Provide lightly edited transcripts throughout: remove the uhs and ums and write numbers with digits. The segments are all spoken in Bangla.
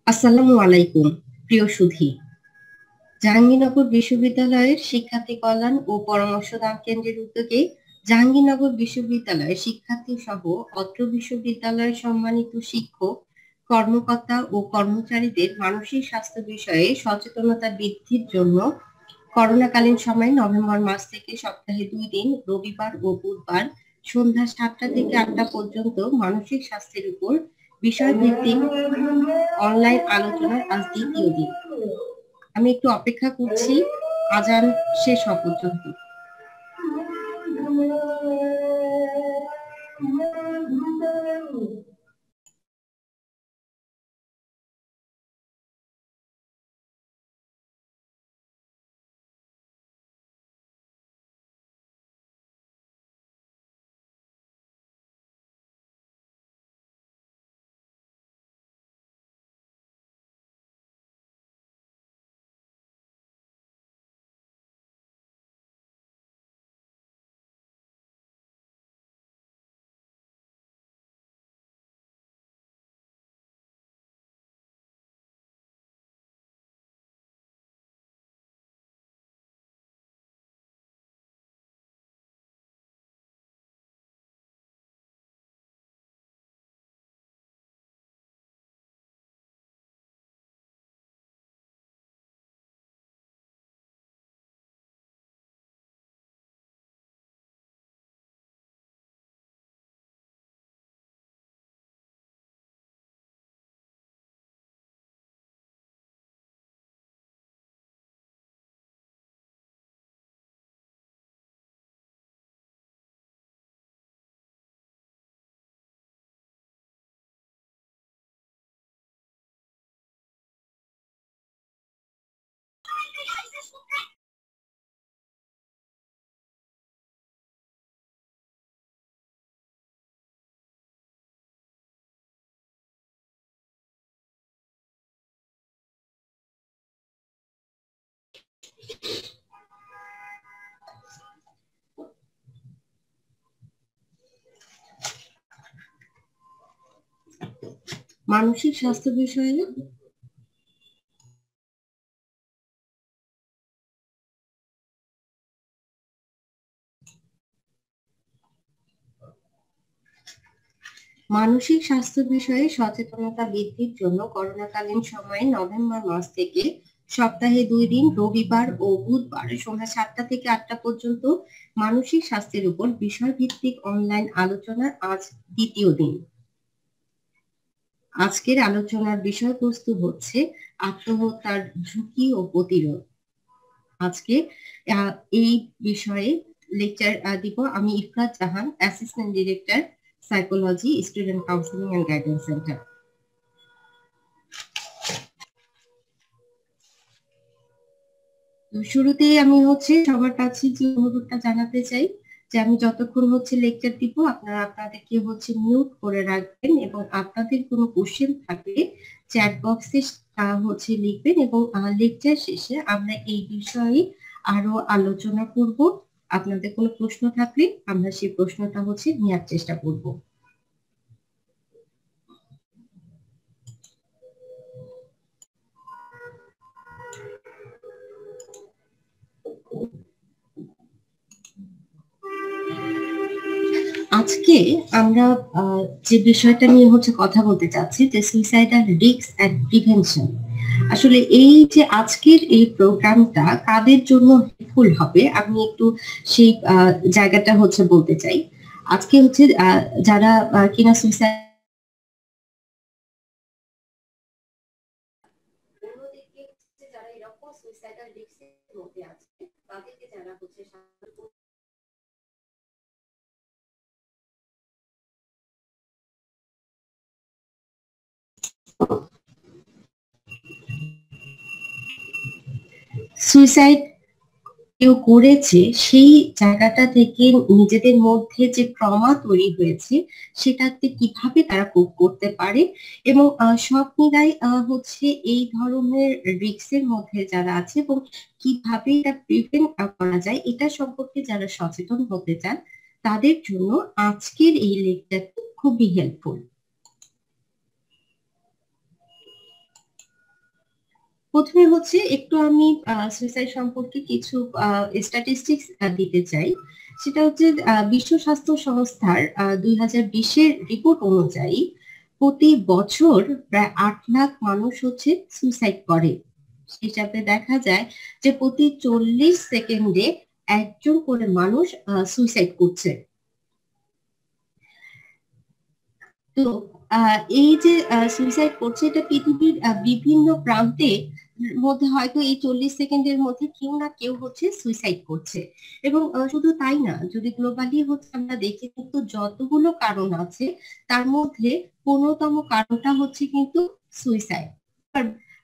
আসসালামু আলাইকুম প্রিয় সুধী। জাহাঙ্গীরনগর বিশ্ববিদ্যালয়ের শিক্ষার্থী কল্যাণ ও পরামর্শদান কেন্দ্রের উদ্যোগে জাহাঙ্গীরনগর বিশ্ববিদ্যালয়ের শিক্ষার্থী সহ অত্র বিশ্ববিদ্যালয়ের সম্মানিত শিক্ষক, কর্মকর্তা ও কর্মচারীদের মানসিক স্বাস্থ্য বিষয়ে সচেতনতা বৃদ্ধির জন্য করোনাকালীন সময়ে নভেম্বর মাস থেকে সপ্তাহে 2 দিন রবিবার ও বুধবার সন্ধ্যা 7টা থেকে 8টা পর্যন্ত মানসিক স্বাস্থ্যের উপর বিষয়ভিত্তিক অনলাইন আলোচনার আজ দ্বিতীয় দিন। আমি একটু অপেক্ষা করছি আজান শেষ হওয়া পর্যন্ত। মানসিক স্বাস্থ্য বিষয়ে মানসিক স্বাস্থ্য বিষয়ে সচেতনতা বৃদ্ধির জন্য করোনাকালীন সময়ে নভেম্বর মাস থেকে সপ্তাহে 2 দিন রবিবার ও বুধবার সন্ধ্যা 7টা থেকে 8টা পর্যন্ত মানসিক স্বাস্থ্যের উপর বিষয়ভিত্তিক অনলাইন আলোচনার আজ দ্বিতীয় দিন। আজকের আলোচনার বিষয়বস্তু হচ্ছে আত্মহত্যার ঝুঁকি ও প্রতিরোধ। আজকে এই বিষয়ে লেকচার দিব আমি Ifrat Jahan, assistant director psychology, student counselling and guidance centre. শুরুতেই আমি সবার কাছে যে অনুরোধটা জানাতে চাই যে আমি যতক্ষণ লেকচার দিব আপনারা আপনাদেরকে মিউট করে রাখবেন এবং আপনাদের কোনো কোশ্চেন থাকলে চ্যাট বক্সে লিখবেন এবং লেকচার শেষে আমরা এই বিষয়ে আরো আলোচনা করব। আপনাদের কোনো প্রশ্ন থাকলে আমরা সেই প্রশ্নটা নেওয়ার চেষ্টা করব। আজকে আমরা যে বিষয়টা নিয়ে কথা বলতে চাচ্ছি যে সুইসাইডাল রিস্ক এন্ড প্রিভেনশন। আসলে এই যে আজকের এই প্রোগ্রামটা কাদের জন্য হেল্পফুল হবে আমি একটু সেই জায়গাটা বলতে চাই। আজকে যারা কিনা সুইসাইড যারা এরকম সুইসাইডাল রিস্কের মধ্যে আছে তাদেরকে যারা সুইসাইড কেউ করেছে সেই জায়গাটা থেকে নিজেদের মধ্যে যে ট্রমা তৈরি হয়েছে সেটাতে কিভাবে তারা কোপ করতে পারে, এবং স্বপ্নীরাই হচ্ছে এই ধরনের রিস্কের মধ্যে যারা আছে এবং কিভাবে এটা প্রিভেন্ট করা যায় এটা সম্পর্কে যারা সচেতন হতে চান তাদের জন্য আজকের এই লেকচারটি খুবই হেল্পফুল। প্রথমে হচ্ছে একটু আমি সুইসাইড সম্পর্কে কিছু স্ট্যাটিস্টিক্স দিতে চাই। সেটা হচ্ছে বিশ্ব স্বাস্থ্য সংস্থার 2020-এর রিপোর্ট অনুযায়ী প্রতি বছর প্রায় 8 লাখ মানুষ হচ্ছে সুইসাইড করে। হিসাবে দেখা যায় যে প্রতি 40 সেকেন্ডে একজন করে মানুষ সুইসাইড করছে। তো এই যে সুইসাইড করছে এটা পৃথিবীর বিভিন্ন প্রান্তে মধ্যে হয়তো এই 40 সেকেন্ডের মধ্যে কেউ না কেউ হচ্ছে সুইসাইড করছে। এবং শুধু তাই না, যদি গ্লোবালি হচ্ছে আমরা দেখি কিন্তু যতগুলো কারণ আছে তার মধ্যে 15তম কারণটা হচ্ছে কিন্তু সুইসাইড।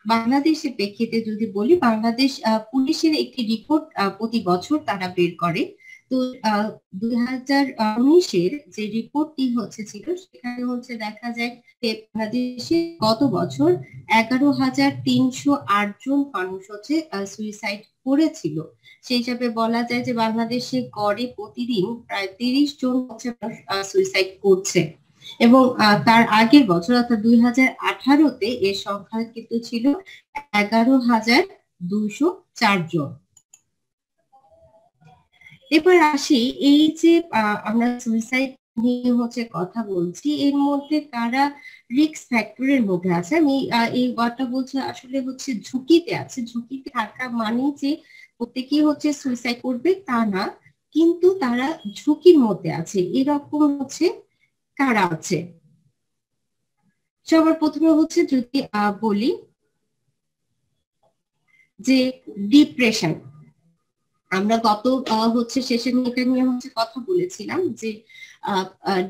বাংলাদেশের প্রেক্ষিতে যদি বলি, বাংলাদেশ পুলিশের একটি রিপোর্ট প্রতি বছর তারা বের করে। তো 2019-এর যে রিপোর্টটি হচ্ছে ছিল সেখানে হচ্ছে দেখা যায় যে বাংলাদেশে গত বছর 11,308 জন মানুষ হচ্ছে সুইসাইড করেছিল। সেই হিসাবে বলা যায় যে বাংলাদেশে গড়ে প্রতিদিন প্রায় 30 জন হচ্ছে সুইসাইড করছে। এবং তার আগের বছর অর্থাৎ 2018-তে এর সংখ্যা কিন্তু ছিল 11,204 জন। এবার আসি, এই যে আমরা সুইসাইড নিয়ে হচ্ছে কথা বলছি, এর মধ্যে কারা রিস্ক ফ্যাক্টরের মধ্যে আছে। আমি এই ওয়ার্ডটা বলছি আসলে হচ্ছে ঝুঁকিতে আছে। ঝুঁকিতে থাকা মানে যে প্রত্যেকেই হচ্ছে সুইসাইড করবে তা না, কিন্তু তারা ঝুঁকির মধ্যে আছে, এরকম হচ্ছে কারা আছে। সবার প্রথমে হচ্ছে যদি বলি যে ডিপ্রেশন। আমরা গত হচ্ছে সেশন এটা নিয়ে হচ্ছে কথা বলেছিলাম যে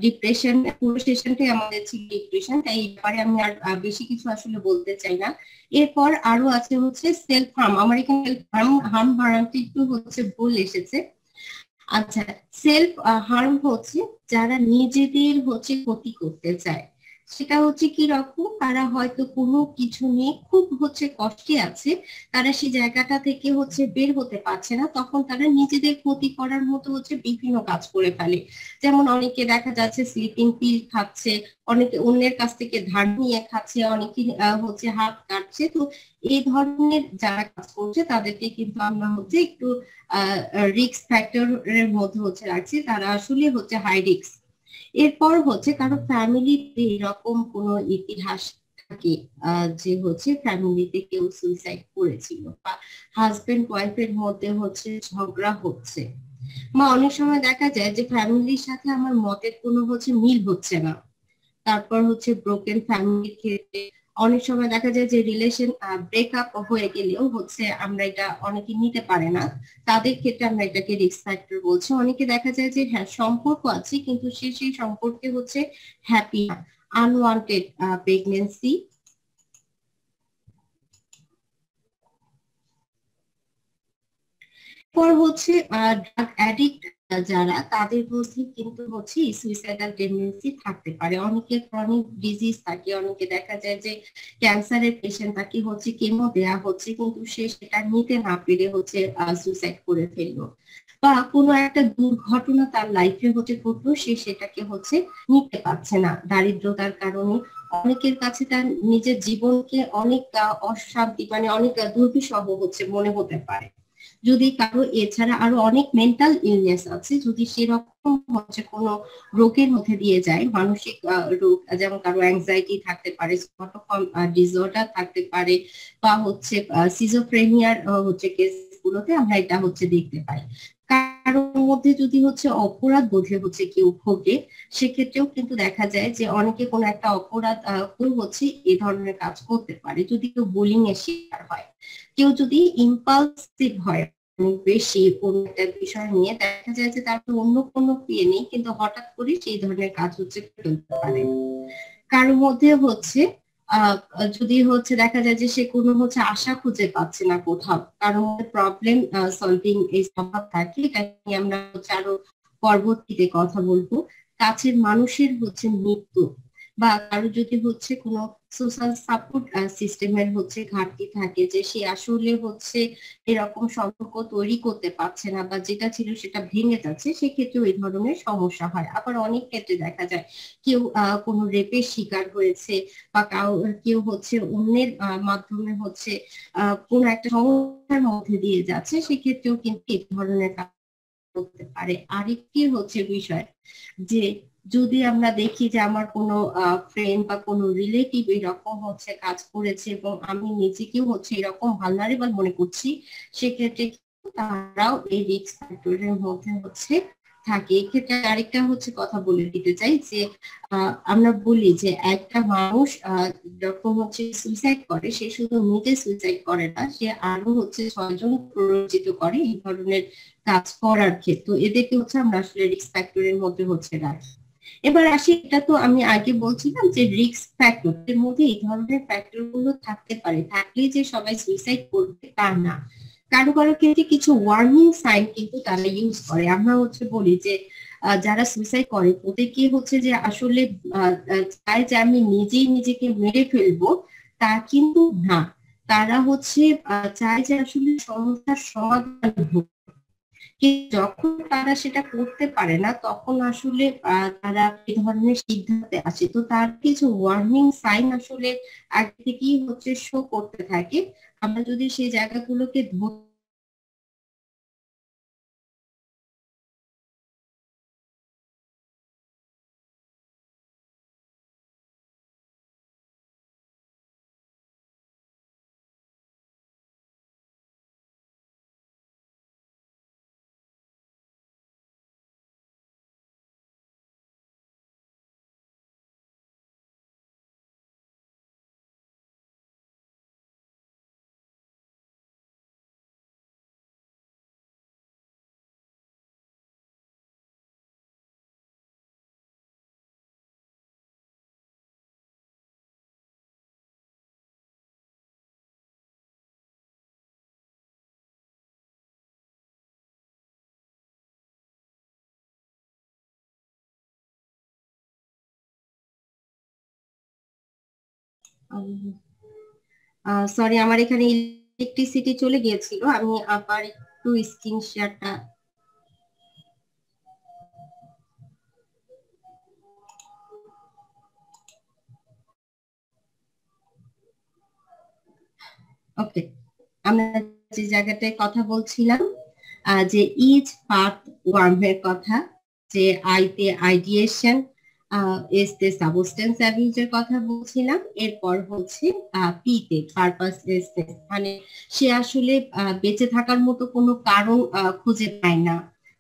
ডিপ্রেশন, পুরো সেশনটাই আমাদের ছিল ডিপ্রেশন, তাই এই ব্যাপারে আমি আর বেশি কিছু আসলে বলতে চাই না। এরপর আরো আছে হচ্ছে সেলফ হার্ম। আমার এখানে হার্ম বাড়াতে একটু হচ্ছে ভুল এসেছে। আচ্ছা, সেলফ হার্ম হচ্ছে যারা নিজেদের হচ্ছে ক্ষতি করতে চায়। সেটা হচ্ছে কি রকম, তারা হয়তো কোনো কিছু নিয়ে খুব হচ্ছে কষ্টে আছে, তারা সেই জায়গাটা থেকে হচ্ছে বের হতে পারছে না, তখন তারা নিজেদের ক্ষতি করার মতো হচ্ছে বিভিন্ন কাজ করে ফেলে। যেমন অনেকে দেখা যাচ্ছে স্লিপিং পিল খাচ্ছে, অনেকে অন্যের কাছ থেকে ধার নিয়ে খাচ্ছে, অনেকে হচ্ছে হাত কাটছে। তো এই ধরনের যারা কাজ করছে তাদেরকে কিন্তু আমরা হচ্ছে একটু রিস্ক ফ্যাক্টরের মধ্যে হচ্ছে রাখছি, তারা আসলে হচ্ছে হাই রিস্ক। এরপর হচ্ছে কারো ফ্যামিলিতে এরকম কোনো ইতিহাস থাকে যে হচ্ছে ফ্যামিলিতে কেউ সুইসাইড করেছিল, বা হাজবেন্ড ওয়াইফের মধ্যে হচ্ছে ঝগড়া হচ্ছে, বা অনেক সময় দেখা যায় যে ফ্যামিলির সাথে আমার মতের কোনো হচ্ছে মিল হচ্ছে না। তারপর হচ্ছে ব্রোকেন ফ্যামিলির ক্ষেত্রে অনেক সময় দেখা যায় যে রিলেশন ব্রেকআপ হয়ে গেলেও হচ্ছে আমরা এটা অনেকে নিতে পারে না, তাদের ক্ষেত্রে আমরা এটাকে রিস্ক ফ্যাক্টর বলছি। অনেকে দেখা যায় যে হ্যাঁ সম্পর্ক আছে কিন্তু সে সেই সম্পর্কে হচ্ছে হ্যাপি না, আনওয়ান্টেড প্রেগনেন্সি। পর হচ্ছে ড্রাগ অ্যাডিক্ট যারা, তাদের মধ্যে কিন্তু হচ্ছে সুইসাইডাল টেন্ডেন্সি থাকতে পারে। অনেকের ক্রনিক ডিজিজ থাকে, অনেকে দেখা যায় যে ক্যান্সারের পেশেন্ট, তাকে হচ্ছে কেমো দেয়া হচ্ছে কিন্তু সে সেটা নিতে না পেরে হচ্ছে সুইসাইড করে ফেললো, বা কোনো একটা দুর্ঘটনা তার লাইফে হচ্ছে ঘটলো, সে সেটাকে হচ্ছে নিতে পারছে না দারিদ্রতার কারণে। অনেকের কাছে তার নিজের জীবনকে অনেক অশান্তি মানে অনেক দুর্বিষহ হচ্ছে মনে হতে পারে। যদি কারো এছাড়া আরো অনেক মেন্টাল ইলনেস আছে, যদি সেরকম হচ্ছে কোনো রোগের মধ্যে দিয়ে যায়, মানসিক রোগ, যেমন কারো অ্যাংজাইটি থাকতে পারে, ডিসঅর্ডার থাকতে পারে, বা হচ্ছে সিজোফ্রেনিয়ার হচ্ছে কেস গুলোতে আমরা এটা হচ্ছে দেখতে পাই। কারোর মধ্যে যদি হচ্ছে অপরাধ বোধে হচ্ছে কেউ ভোগে, সেক্ষেত্রেও কিন্তু দেখা যায় যে অনেকে কোনো একটা অপরাধ করে হচ্ছে এই ধরনের কাজ করতে পারে। যদি কেউ বুলিং এর শিকার হয়, কেউ যদি ইম্পালসিভ হয় অনেক বেশি কোনো একটা বিষয় নিয়ে, দেখা যায় যে তার অন্য কোনো ক্রিয়া নেই কিন্তু হঠাৎ করে সেই ধরনের কাজ হচ্ছে ফেলতে পারে। কারোর মধ্যে হচ্ছে যদি হচ্ছে দেখা যায় যে সে কোনো হচ্ছে আশা খুঁজে পাচ্ছে না কোথাও, কারণ প্রবলেম সলভিং এই স্বভাব থাকে, এটা নিয়ে আমরা হচ্ছে আরো পরবর্তীতে কথা বলবো। কাছের মানুষের হচ্ছে মৃত্যু, বা কারো যদি হচ্ছে কোনো সোশ্যাল সাপোর্ট সিস্টেমের হচ্ছে ঘাটতি থাকে, যে সে আসলে হচ্ছে এরকম সম্পর্ক তৈরি করতে পারছে না, বা যেটা ছিল সেটা ভেঙে যাচ্ছে, সেক্ষেত্রে এই ধরনের সমস্যা হয়। আবার অনেক ক্ষেত্রে দেখা যায় কেউ কোনো রেপের শিকার হয়েছে, বা কেউ হচ্ছে অন্যের মাধ্যমে হচ্ছে কোনো একটা সমস্যার মধ্যে দিয়ে যাচ্ছে, সেক্ষেত্রেও কিন্তু এই ধরনের কাজ করতে পারে। আরেকটি হচ্ছে বিষয় যে যদি আমরা দেখি যে আমার কোনো ফ্রেন্ড বা কোনো রিলেটিভ এরকম হচ্ছে কাজ করেছে এবং আমি নিজেকেও হচ্ছে এরকম ভালনারেবল মনে করছি, সেক্ষেত্রে তারাও এই রিস্ক ফ্যাক্টরের মধ্যে হচ্ছে থাকে। এক্ষেত্রে আরেকটা হচ্ছে কথা বলে দিতে চাই যে আমরা বলি যে একটা মানুষ যখন হচ্ছে সুইসাইড করে, সে শুধু নিজে সুইসাইড করে না, সে আরো হচ্ছে 6 জন প্ররোচিত করে এই ধরনের কাজ করার ক্ষেত্রে। এদেরকে হচ্ছে আমরা আসলে রিস্ক ফ্যাক্টরের মধ্যে হচ্ছে রাখি। এবার আসি, এটা তো আমি আগে বলছিলাম যে রিস্ক ফ্যাক্টর এর মধ্যে এই ধরনের ফ্যাক্টর গুলো থাকতে পারে, থাকলে যে সবাই সুইসাইড করবে তা না। কারো কারো ক্ষেত্রে কিছু ওয়ার্নিং সাইন কিন্তু তারা ইউজ করে। আমরা হচ্ছে বলি যে যারা সুইসাইড করে প্রত্যেকে হচ্ছে যে আসলে চায় যে আমি নিজেই নিজেকে মেরে ফেলবো, তা কিন্তু না। তারা হচ্ছে চায় যে আসলে সমস্যার সমাধান হোক। যখন তারা সেটা করতে পারে না, তখন আসলে তারা এই ধরনের সিদ্ধান্তে আসে। তো তার কিছু ওয়ার্নিং সাইন আসলে আগে থেকেই হচ্ছে শো করতে থাকে। আমরা যদি সেই জায়গাগুলোকে সরি, আমার এখানে ইলেকট্রিসিটি চলে গিয়েছিল, আমি আবার একটু স্ক্রিন শেয়ারটা। ওকে, আমরা যে জায়গাটায় কথা বলছিলাম যে ইজ পাথ ওয়ার্মের কথা, যে আইতে আইডিয়েশন, এস তে সাবস্টেন্স অ্যাবিউজের কথা বলছিলাম। এরপর হচ্ছে পি তে পারপাসলেসনেস, মানে সে আসলে বেঁচে থাকার মতো কোনো কারণ খুঁজে পায় না,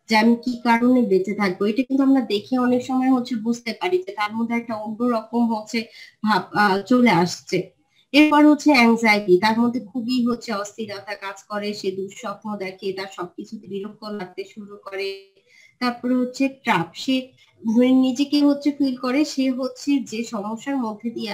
যে আমি কি কারণে বেঁচে থাকবো। এটা কিন্তু আমরা দেখে অনেক সময় হচ্ছে বুঝতে পারি যে তার মধ্যে একটা অন্যরকম হচ্ছে ভাব চলে আসছে। এরপর হচ্ছে অ্যাংজাইটি, তার মধ্যে খুবই হচ্ছে অস্থিরতা কাজ করে, সে দুঃস্বপ্ন দেখে, তার সবকিছুতে বিরক্ত লাগতে শুরু করে। তারপরে হচ্ছে ট্রাপ, সে নিজেকে হচ্ছে ফিল করে সে হচ্ছে যে সমস্যার মধ্যে দিয়ে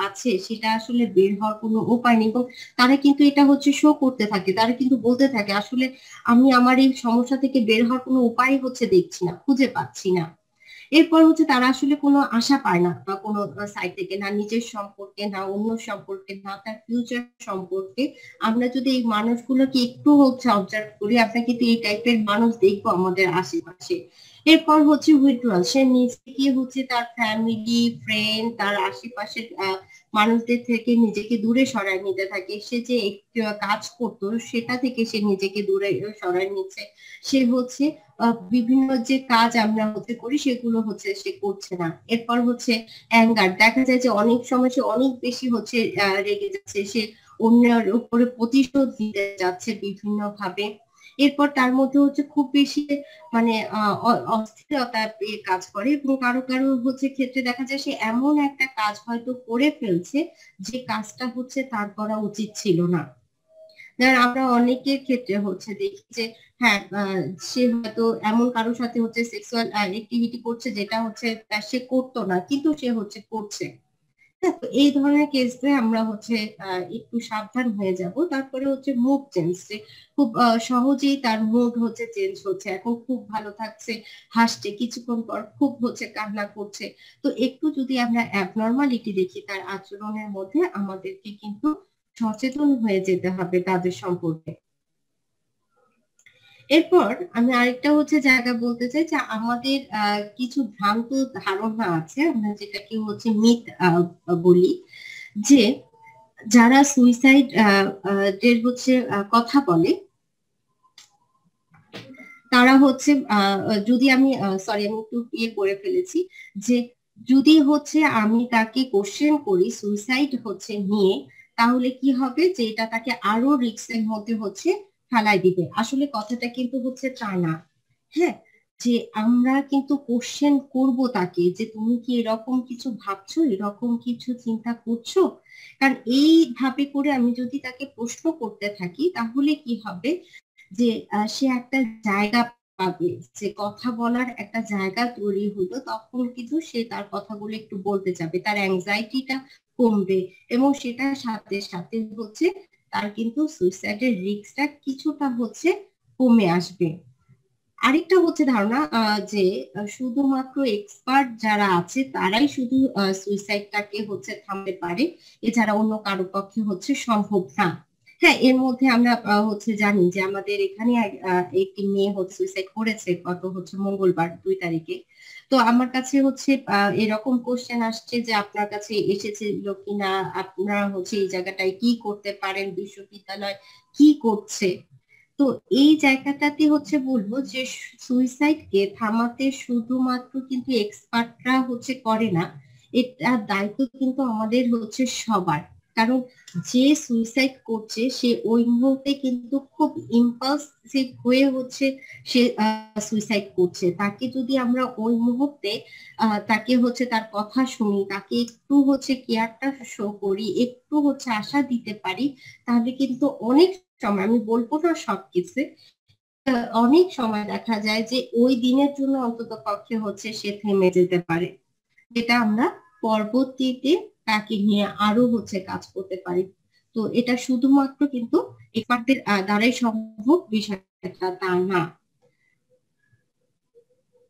আছে, সেটা আসলে বের হওয়ার কোনো উপায় নেই, এবং তারা কিন্তু এটা হচ্ছে শো করতে থাকে, তারা কিন্তু বলতে থাকে আসলে আমি আমার এই সমস্যা থেকে বের হওয়ার কোনো উপায় হচ্ছে দেখছি না, খুঁজে পাচ্ছি না। এরপর হচ্ছে তারা আসলে কোনো আশা পায় না, বা কোনো সাইড থেকে না, নিজের সম্পর্কে না, অন্য সম্পর্কে না, তার ফিউচার সম্পর্কে। আমরা যদি এই মানুষগুলোকে একটু হচ্ছে অবজার্ভ করি, আমরা কিন্তু এই টাইপের মানুষ দেখবো আমাদের আশেপাশে। এরপর হচ্ছে উইথড্রয়াল, সে নিজেকে হচ্ছে তার ফ্যামিলি, ফ্রেন্ড, তার আশেপাশের মানুষদের থেকে নিজেকে দূরে সরায় নিতে থাকে। সে যে একটু কাজ করতো সেটা থেকে সে নিজেকে দূরে সরায় নিচ্ছে। সে হচ্ছে বিভিন্ন যে কাজ আমরা হচ্ছে করি সেগুলো হচ্ছে সে করছে না। এরপর হচ্ছে অ্যাঙ্গার, দেখা যায় যে অনেক সময় সে অনেক বেশি হচ্ছে রেগে যাচ্ছে, সে অন্যের উপরে প্রতিশোধ দিতে যাচ্ছে বিভিন্ন ভাবে। এরপর তার মধ্যে হচ্ছে খুব বেশি মানে অস্থিরতা কাজ করে, এবং কারো কারো হচ্ছে ক্ষেত্রে দেখা যায় সে এমন একটা কাজ হয়তো করে ফেলছে যে কাজটা হচ্ছে তার করা উচিত ছিল না। যেমন আমরা অনেকের ক্ষেত্রে হচ্ছে দেখি যে হ্যাঁ, সে হয়তো এমন কারোর সাথে হচ্ছে সেক্সুয়াল অ্যাক্টিভিটি করছে যেটা হচ্ছে সে করতো না, কিন্তু সে হচ্ছে করছে। এই ধরনের কেসে আমরা হচ্ছে একটু সাবধান হয়ে যাব। তারপরে হচ্ছে মুড চেঞ্জ, যে খুব সহজেই তার মুড হচ্ছে চেঞ্জ হচ্ছে, এখন খুব ভালো থাকছে, হাসছে, কিছুক্ষণ পর খুব হচ্ছে কান্না করছে। তো একটু যদি আমরা অ্যাবনর্মালিটি দেখি তার আচরণের মধ্যে, আমাদেরকে কিন্তু সচেতন হয়ে যেতে হবে তাদের সম্পর্কে। এরপর আমি আরেকটা হচ্ছে জায়গা বলতে চাই যে আমাদের কিছু ভ্রান্ত ধারণা আছে, আমরা যেটাকে হচ্ছে মিথ বলি, যে যারা সুইসাইড এর হচ্ছে কথা বলে তারা হচ্ছে যদি আমি সরি আমি একটু ইয়ে করে ফেলেছি, যে যদি হচ্ছে আমি তাকে কোশ্চেন করি সুইসাইড হচ্ছে নিয়ে, তাহলে কি হবে যে এটা তাকে আরো রিস্কের মধ্যে হচ্ছে ফেলাই দিবে। আসলে কথাটা কিন্তু হচ্ছে তা না। হ্যাঁ, যে আমরা কিন্তু কোশ্চেন করব তাকে, যে তুমি কি এরকম কিছু ভাবছো, এরকম কিছু চিন্তা করছো। কারণ এইভাবে করে আমি যদি তাকে প্রশ্ন করতে থাকি, তাহলে কি হবে যে সে একটা জায়গা পাবে, যে কথা বলার একটা জায়গা তৈরি হলো, তখন কিন্তু সে তার কথাগুলো একটু বলতে যাবে, তার অ্যাংজাইটিটা কমবে, এবং সেটার সাথে সাথে হচ্ছে তার কিন্তু সুইসাইডের রিস্কটা কিছুটা হচ্ছে কমে আসবে। আরেকটা হচ্ছে ধারণা যে শুধুমাত্র এক্সপার্ট যারা আছে তারাই শুধু সুইসাইডটাকে হচ্ছে থামাতে পারে, এছাড়া অন্য কারো পক্ষে হচ্ছে সম্ভব না। হ্যাঁ, এর মধ্যে আমরা হচ্ছে জানি যে আমাদের এখানে একটি মেয়ে হচ্ছে সুইসাইড করেছে গত হচ্ছে মঙ্গলবার 2 তারিখে। তো আমার কাছে হচ্ছে এরকম কোশ্চেন আসছে যে আপনার কাছে এসেছিল কিনা, আপনারা হচ্ছে এই জায়গাটায় কি করতে পারেন, বিশ্ববিদ্যালয় কি করছে। তো এই জায়গাটাতে হচ্ছে বলবো যে সুইসাইড কে থামাতে শুধুমাত্র কিন্তু এক্সপার্টরা হচ্ছে করে না, এটা দায়িত্ব কিন্তু আমাদের হচ্ছে সবার। কারণ যে সুইসাইড করছে সে ওই মুহূর্তে কিন্তু খুব ইম্পালসিভ হয়ে হচ্ছে সে সুইসাইড করছে। তাকে যদি আমরা ওই মুহূর্তে তাকে হচ্ছে তার কথা শুনি, তাকে একটু হচ্ছে কেয়ারটা শো করি, একটু হচ্ছে আশা দিতে পারি, তাহলে কিন্তু অনেক সময়, আমি বলবো না সবকিছু, অনেক সময় দেখা যায় যে ওই দিনের জন্য অন্তত পক্ষে হচ্ছে সে থেমে যেতে পারে, যেটা আমরা পরবর্তীতে তাকে নিয়ে আরো হচ্ছে কাজ করতে পারি। তো এটা শুধুমাত্র কিন্তু এক্সপার্টদের দ্বারাই সম্ভব বিষয়টা তা না।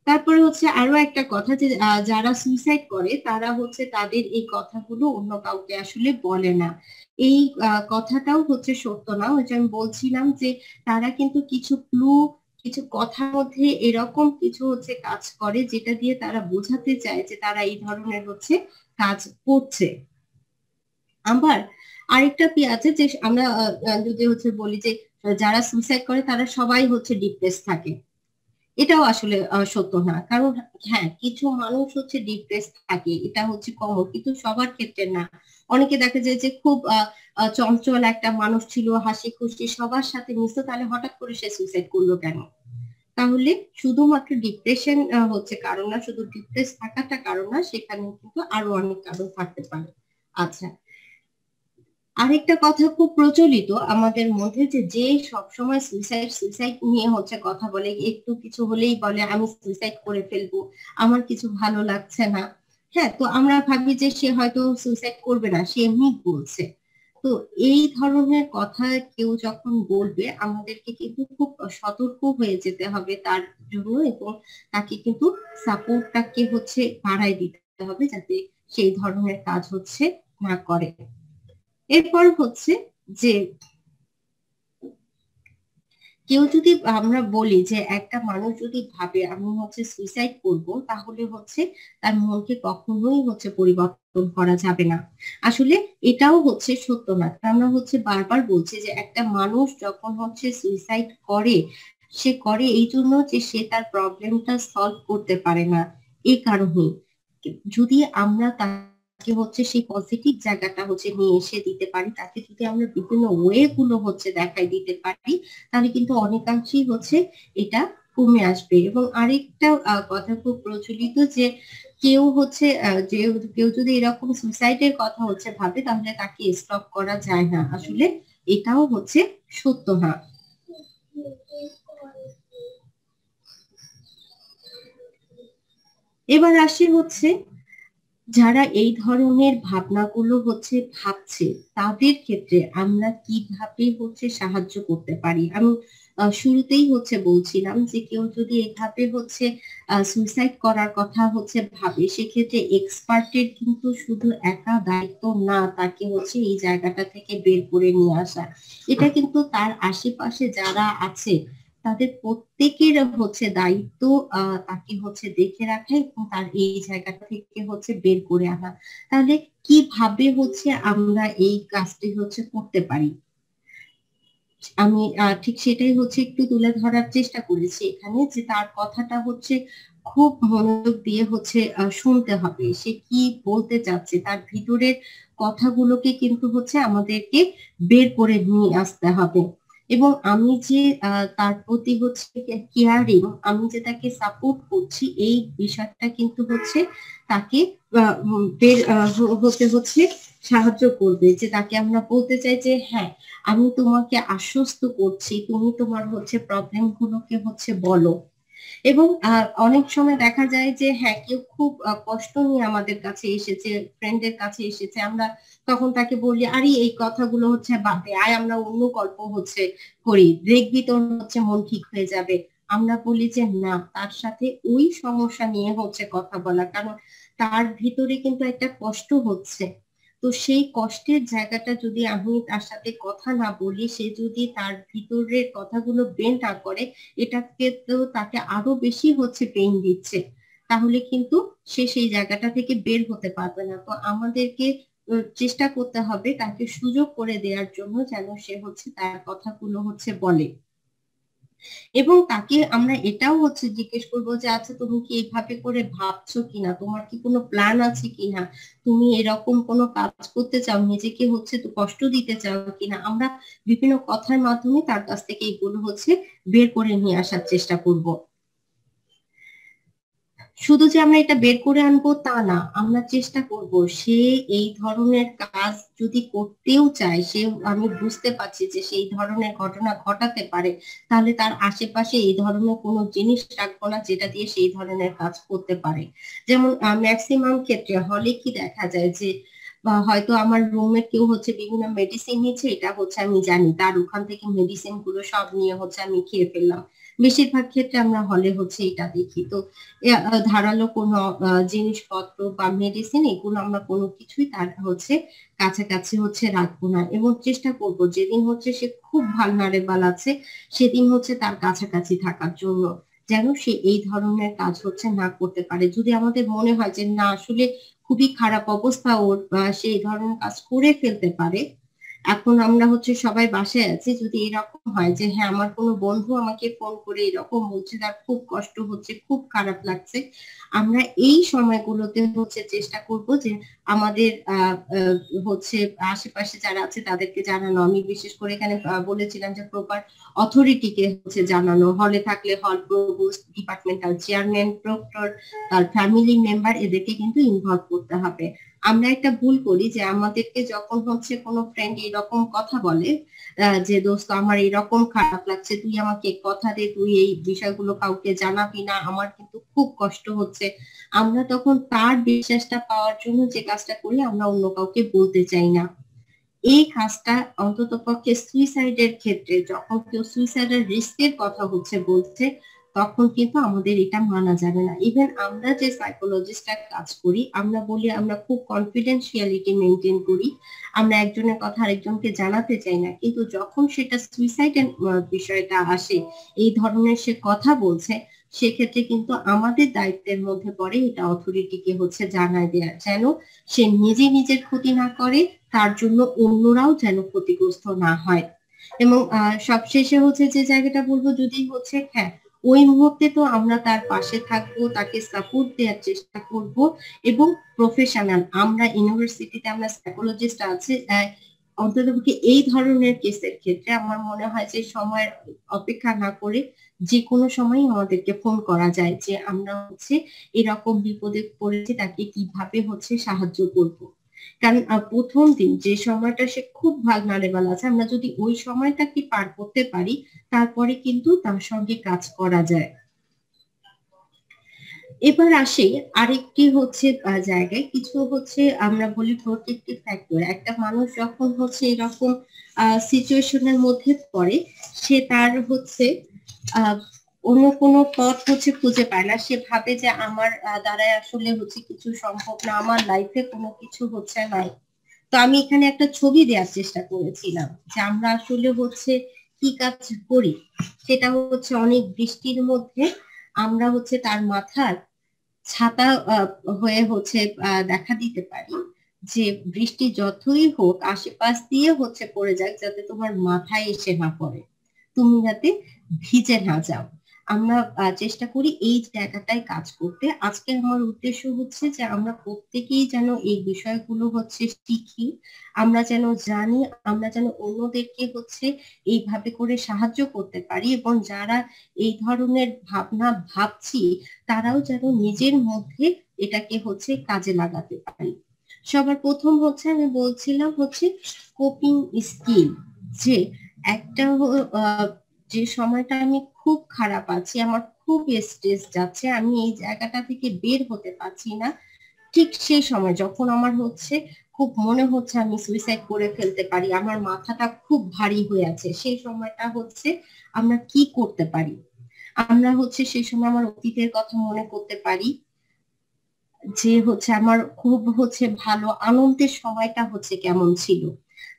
তারপরে হচ্ছে আরো একটা কথা, যে যারা সুইসাইড করে তারা হচ্ছে তাদের এই কথাগুলো অন্য কাউকে আসলে বলে না। এই কথাটাও হচ্ছে সত্য না। ওই যে আমি বলছিলাম যে তারা কিন্তু কিছু ক্লু, কিছু কথার মধ্যে এরকম কিছু হচ্ছে কাজ করে, যেটা দিয়ে তারা বোঝাতে চায় যে তারা এই ধরনের হচ্ছে কাজ করছে। আবার আরেকটা কি আছে, যে আমরা যদি হচ্ছে বলি যে যারা সুইসাইড করে তারা সবাই হচ্ছে ডিপ্রেস থাকে, এটাও আসলে সত্য না। কারণ হ্যাঁ, কিছু মানুষ হচ্ছে ডিপ্রেস থাকে, এটা হচ্ছে কমন, কিন্তু সবার ক্ষেত্রে না। অনেকে দেখা যায় যে খুব চঞ্চল একটা মানুষ ছিল, হাসি খুশি সবার সাথে মিশতো, তাহলে হঠাৎ করে সে সুইসাইড করলো কেন? তাহলে শুধুমাত্র ডিপ্রেশন হচ্ছে কারণ না, শুধু ডিপ্রেস থাকাটা কারণ না, সেখানে কিন্তু আরো অনেক কারণ থাকতে পারে। আচ্ছা, আরেকটা কথা খুব প্রচলিত আমাদের মধ্যে, যে যে সবসময় সুইসাইড সুইসাইড নিয়ে হচ্ছে কথা বলে, একটু কিছু হলেই বলে আমি সুইসাইড করে ফেলবো, আমার কিছু ভালো লাগছে না। হ্যাঁ, তো আমরা ভাবি যে সে হয়তো সুইসাইড করবে না, সে এমনি বলছে। তো এই ধরনের কথা কেউ যখন বলবে, আমাদেরকে কিন্তু খুব সতর্ক হয়ে যেতে হবে তার জন্য, এবং তাকে কিন্তু সাপোর্টটাকে হচ্ছে বাড়াই দিতে হবে, যাতে সেই ধরনের কাজ হচ্ছে না করে। এরপর হচ্ছে যে কেউ যদি, আমরা বলি যে একটা মানুষ যদি ভাবে আমি হচ্ছে সুইসাইড করব, তাহলে হচ্ছে তার মনকে কখনোই হচ্ছে পরিবর্তন করা যাবে না। আসলে এটাও হচ্ছে সত্য না। আমরা হচ্ছে বারবার বলছি যে একটা মানুষ যখন হচ্ছে সুইসাইড করে, সে করে এই জন্য যে সে তার প্রবলেমটা সলভ করতে পারে না, এই কারণে। যদি আমরা তাকে হচ্ছে সেই পজিটিভ জায়গাটা হচ্ছে নিয়ে এসে দিতে পারি, তাকে যদি আমরা বিভিন্ন ওয়ে গুলো হচ্ছে দেখাই দিতে পারি, তাহলে কিন্তু অনেকাংশেই হচ্ছে এটা কমে আসবে। এবং আরেকটা কথা খুব প্রচলিত, যে কেউ হচ্ছে যে কেউ যদি এরকম সুইসাইডের কথা হচ্ছে ভাবে, তাহলে তাকে স্টপ করা যায় না। আসলে এটাও হচ্ছে সত্য না। এবার আসি হচ্ছে যারা এই ধরনের ভাবনাগুলো হচ্ছে ভাবছে তাদের ক্ষেত্রে আমরা কিভাবে হচ্ছে সাহায্য করতে পারি। আমি শুরুতেই হচ্ছে বলছিলাম যে কেউ যদি এভাবে হচ্ছে সুইসাইড করার কথা হচ্ছে ভাবে, সেক্ষেত্রে এক্সপার্টের কিন্তু শুধু একা দায়িত্ব না তাকে হচ্ছে এই জায়গাটা থেকে বের করে নিয়ে আসা। এটা কিন্তু তার আশেপাশে যারা আছে তাদের প্রত্যেকের হচ্ছে দায়িত্ব তাকে হচ্ছে দেখে রাখা এবং তার এই জায়গাটা থেকে হচ্ছে বের করে আনা। তাহলে কিভাবে হচ্ছে আমরা এই কাজটি হচ্ছে করতে পারি, আমি ঠিক সেটাই হচ্ছে একটু তুলে ধরার চেষ্টা করেছি এখানে, যে তার কথাটা হচ্ছে খুব মনোযোগ দিয়ে হচ্ছে শুনতে হবে, সে কি বলতে চাচ্ছে তার ভিতরের কথাগুলোকে কিন্তু হচ্ছে আমাদেরকে বের করে নিয়ে আসতে হবে। এবং আমি যে তার প্রতি হচ্ছে কেয়ারিং, আমি যে তাকে সাপোর্ট করছি, এই বিষয়টা কিন্তু হচ্ছে তাকে বের হতে হচ্ছে সাহায্য করবে। যে তাকে আমরা বলতে চাই যে হ্যাঁ, আমি তোমাকে আশ্বস্ত করছি, তুমি তোমার হচ্ছে প্রবলেম গুলোকে হচ্ছে বলো। এবং অনেক সময় দেখা যায় যে হ্যাঁ, কেউ খুব কষ্ট নিয়ে আমাদের কাছে এসেছে, ফ্রেন্ডের কাছে এসেছে, আমরা তখন তাকে বলি আরে এই কথাগুলো হচ্ছে বাদ দে, আয় আমরা অন্য গল্প হচ্ছে করি, দেখবি তোর হচ্ছে মন ঠিক হয়ে যাবে। আমরা বলি যে না, তার সাথে ওই সমস্যা নিয়ে হচ্ছে কথা বলা, কারণ তার ভিতরে কিন্তু একটা কষ্ট হচ্ছে। তো সেই কষ্টের জায়গাটা যদি আমি তার সাথে কথা না বলি, সে যদি তার ভিতরের কথাগুলো বের না করে, এটাকে তো তাকে আরো বেশি হচ্ছে পেইন দিচ্ছে, তাহলে কিন্তু সে সেই জায়গাটা থেকে বের হতে পারবে না। তো আমাদেরকে চেষ্টা করতে হবে তাকে সুযোগ করে দেওয়ার জন্য, যেন সে হচ্ছে তার কথাগুলো হচ্ছে বলে। এবং তাকে আমরা এটাও হচ্ছে জিজ্ঞেস করবো যে আচ্ছা, তুমি কি এইভাবে করে ভাবছো কিনা, তোমার কি কোনো প্ল্যান আছে কিনা, তুমি এরকম কোনো কাজ করতে চাও, নিজেকে হচ্ছে তো কষ্ট দিতে চাও কিনা। আমরা বিভিন্ন কথার মাধ্যমে তার কাছ থেকে এগুলো হচ্ছে বের করে নিয়ে আসার চেষ্টা করব। শুধু যে আমরা এটা বের করে আনবো তা না, আমরা চেষ্টা করব সে এই ধরনের কাজ যদি করতেও চায়, সে, আমি বুঝতে পারছি যে সেই ধরনের ঘটনা ঘটাতে পারে, তাহলে তার আশেপাশে এই ধরনের কোনো জিনিস রাখবো না যেটা দিয়ে সেই ধরনের কাজ করতে পারে। যেমন ম্যাক্সিমাম ক্ষেত্রে হলে কি দেখা যায় যে বা হয়তো আমার রুমমেট কেউ হচ্ছে বিভিন্ন মেডিসিন নিচ্ছে, এটা হচ্ছে আমি জানি, তার ওখান থেকে মেডিসিন গুলো সব নিয়ে হচ্ছে আমি খেয়ে ফেললাম। বেশিরভাগ ক্ষেত্রে আমরা হলে হচ্ছে এটা দেখি। তো ধারালো কোনো জিনিসপত্র বা মেডিসিন, এগুলো আমরা কোনো কিছুই তার হচ্ছে কাছাকাছি হচ্ছে রাখবো না, এবং চেষ্টা করব যেদিন হচ্ছে সে খুব ভালনারেবল আছে সেদিন হচ্ছে তার কাছাকাছি থাকার জন্য, যেন সে এই ধরনের কাজ হচ্ছে না করতে পারে। যদি আমাদের মনে হয় যে না, আসলে খুবই খারাপ অবস্থা ওর, সে এই ধরনের কাজ করে ফেলতে পারে, এখন আমরা হচ্ছে সবাই বাসায় আছি, যদি এরকম হয় যে হ্যাঁ, আমার কোনো বন্ধু আমাকে ফোন করে এরকম বলছে তার খুব কষ্ট হচ্ছে, খুব খারাপ লাগছে, আমরা এই সময়গুলোতে হচ্ছে চেষ্টা করব যে আমাদের হচ্ছে আশেপাশে যারা আছে তাদেরকে জানানো। আমি বিশেষ করে এখানে বলেছিলাম যে প্রপার অথরিটিকে হচ্ছে জানানো, হলে থাকলে হল প্রভোস্ট, ডিপার্টমেন্টাল চেয়ারম্যান, প্রক্টর, তার ফ্যামিলি মেম্বার, এদেরকে কিন্তু ইনভলভ করতে হবে। আমরা একটা ভুল করি যে আমাদেরকে যখন হচ্ছে কোনো ফ্রেন্ড এরকম কথা বলে যে দোস্ত আমার এরকম খারাপ লাগছে, তুই আমাকে কথা দে, তুই এই বিষয়গুলো কাউকে জানাবি না, আমার কিন্তু খুব কষ্ট হচ্ছে, আমরা তখন তার বিশ্বাসটা পাওয়ার জন্য যে কাজটা করি, আমরা অন্য কাউকে বলতে চাই না। এই কাজটা অন্ততপক্ষে সুইসাইডের ক্ষেত্রে, যখন কেউ সুইসাইডের রিস্কের কথা হচ্ছে বলছে, তখন কিন্তু আমাদের এটা মানা যাবে না। ইভেন আমরা যে সাইকোলজিস্টরা কাজ করি, আমরা বলি আমরা খুব কনফিডেন্সিয়ালিটি মেনটেন করি, আমরা একজনের কথা আরেকজনকে জানাতে চাই না, কিন্তু যখন সেটা সুইসাইডের বিষয়টা আসে, এই ধরনের সে কথা বলছে, সেক্ষেত্রে কিন্তু আমাদের দায়িত্বের মধ্যে পড়ে এটা অথরিটিকে হচ্ছে জানায় দেয়া, যেন সে নিজে নিজের ক্ষতি না করে, তার জন্য অন্যরাও যেন ক্ষতিগ্রস্ত না হয়। এবং সবশেষে হচ্ছে যে জায়গাটা বলবো, যদি হচ্ছে হ্যাঁ, ওই মুহূর্তে তো আমরা তার পাশে থাকবো, তাকে সাপোর্ট দেওয়ার চেষ্টা করব। এবং প্রফেশনাল, আমরা ইউনিভার্সিটিতে আমরা সাইকোলজিস্ট আছে, অন্ততপক্ষে এই ধরনের কেসের ক্ষেত্রে আমার মনে হয় যে সময়ের অপেক্ষা না করে যে কোনো সময় আমাদেরকে ফোন করা যায়, যে আমরা হচ্ছে এরকম বিপদে পড়েছি, তাকে কিভাবে হচ্ছে সাহায্য করব। কারণ প্রথম দিন যে সময়টা সে খুব ভালনারেবল আছে, আমরা যদি ওই সময়টাকে পার করতে পারি, তারপরে কিন্তু তার সঙ্গে কাজ করা যায়। এবার আসি আরেকটি হচ্ছে জায়গায়, কিছু হচ্ছে আমরা বলি প্রোটেক্টিভ ফ্যাক্টর। একটা মানুষ যখন হচ্ছে এরকম সিচুয়েশনের মধ্যে পড়ে, সে তার হচ্ছে আহ অন্য কোনো পথ হচ্ছে খুঁজে পায় না। সে ভাবে যে আমার দ্বারাই আসলে হচ্ছে কিছু সম্ভব না, আমার লাইফে কোনো কিছু হচ্ছে নাই। তো আমি এখানে একটা ছবি দেওয়ার চেষ্টা করেছিলাম যে আমরা আসলে হচ্ছে কি কাজ করি। সেটা হচ্ছে অনেক বৃষ্টির মধ্যে আমরা হচ্ছে তার মাথার ছাতা হয়ে হচ্ছে দেখা দিতে পারি যে বৃষ্টি যতই হোক আশেপাশ দিয়ে হচ্ছে পড়ে যাক, যাতে তোমার মাথায় এসে না পড়ে, তুমি যাতে ভিজে না যাও। আমরা চেষ্টা করি এই জায়গাটায় কাজ করতে। আজকে আমার উদ্দেশ্য হচ্ছে যে আমরা প্রত্যেকেই যেন এই বিষয়গুলো হচ্ছে শিখি, আমরা যেন জানি, আমরা যেন অন্যদেরকে হচ্ছে এইভাবে করে সাহায্য করতে পারি, এবং যারা এই ধরনের ভাবনা ভাবছি তারাও যেন নিজের মধ্যে এটাকে হচ্ছে কাজে লাগাতে পারি। সবার প্রথম হচ্ছে আমি বলছিলাম হচ্ছে কোপিং স্কিল, যে একটা যে সময়টা আমি খুব খারাপ আছি, আমার খুব স্ট্রেস যাচ্ছে, আমি এই জায়গাটা থেকে বের হতে পারছি না, ঠিক সেই সময় যখন আমার হচ্ছে খুব মনে হচ্ছে আমি সুইসাইড করে ফেলতে পারি, আমার মাথাটা খুব ভারী হয়ে আছে, সেই সময়টা হচ্ছে আমরা কি করতে পারি। আমরা হচ্ছে সেই সময় আমার অতীতের কথা মনে করতে পারি, যে হচ্ছে আমার খুব হচ্ছে ভালো আনন্দের সময়টা হচ্ছে কেমন ছিল,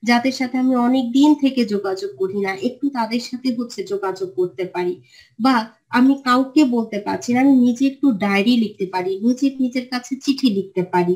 যাদের সাথে আমি অনেক দিন থেকে যোগাযোগ করি না, একটু তাদের সাথে হচ্ছে যোগাযোগ করতে পারি। বা আমি কাউকে বলতে পারছি না, আমি নিজে একটু ডায়েরি লিখতে পারি, নিজের কাছে চিঠি লিখতে পারি।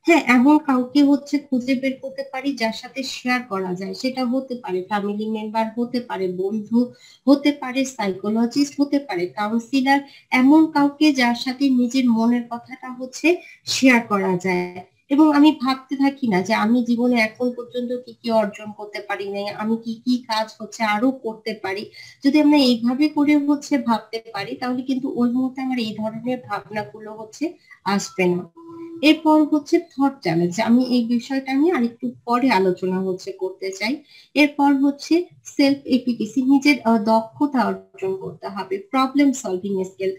হ্যাঁ, এমন কাউকে হচ্ছে খুঁজে বের করতে পারি যার সাথে শেয়ার করা যায়, সেটা হতে পারে ফ্যামিলি মেম্বার, হতে পারে বন্ধু, হতে পারে সাইকোলজিস্ট, হতে পারে কাউন্সিলর, এমন কাউকে যার সাথে নিজের মনের কথাটা হচ্ছে শেয়ার করা যায়। এবং আমি ভাবতে থাকি না যে আমি জীবনে এখন পর্যন্ত কি কি অর্জন করতে পারি নাই, আমি কি কি কাজ হচ্ছে আরো করতে পারি। যদি আমরা এইভাবে করে হচ্ছে ভাবতে পারি, তাহলে কিন্তু ওই মুহূর্তে আমার এই ধরনের ভাবনাগুলো হচ্ছে আসবে না। এরপর হচ্ছে থট চ্যালেঞ্জ, আমি এই বিষয়টা নিয়ে আরেকটু পরে আলোচনা হচ্ছে করতে চাই। এরপর হচ্ছে সেলফ এফিকেসি, নিজের দক্ষতা অর্জন করতে হবে। প্রবলেম সলভিং স্কিল,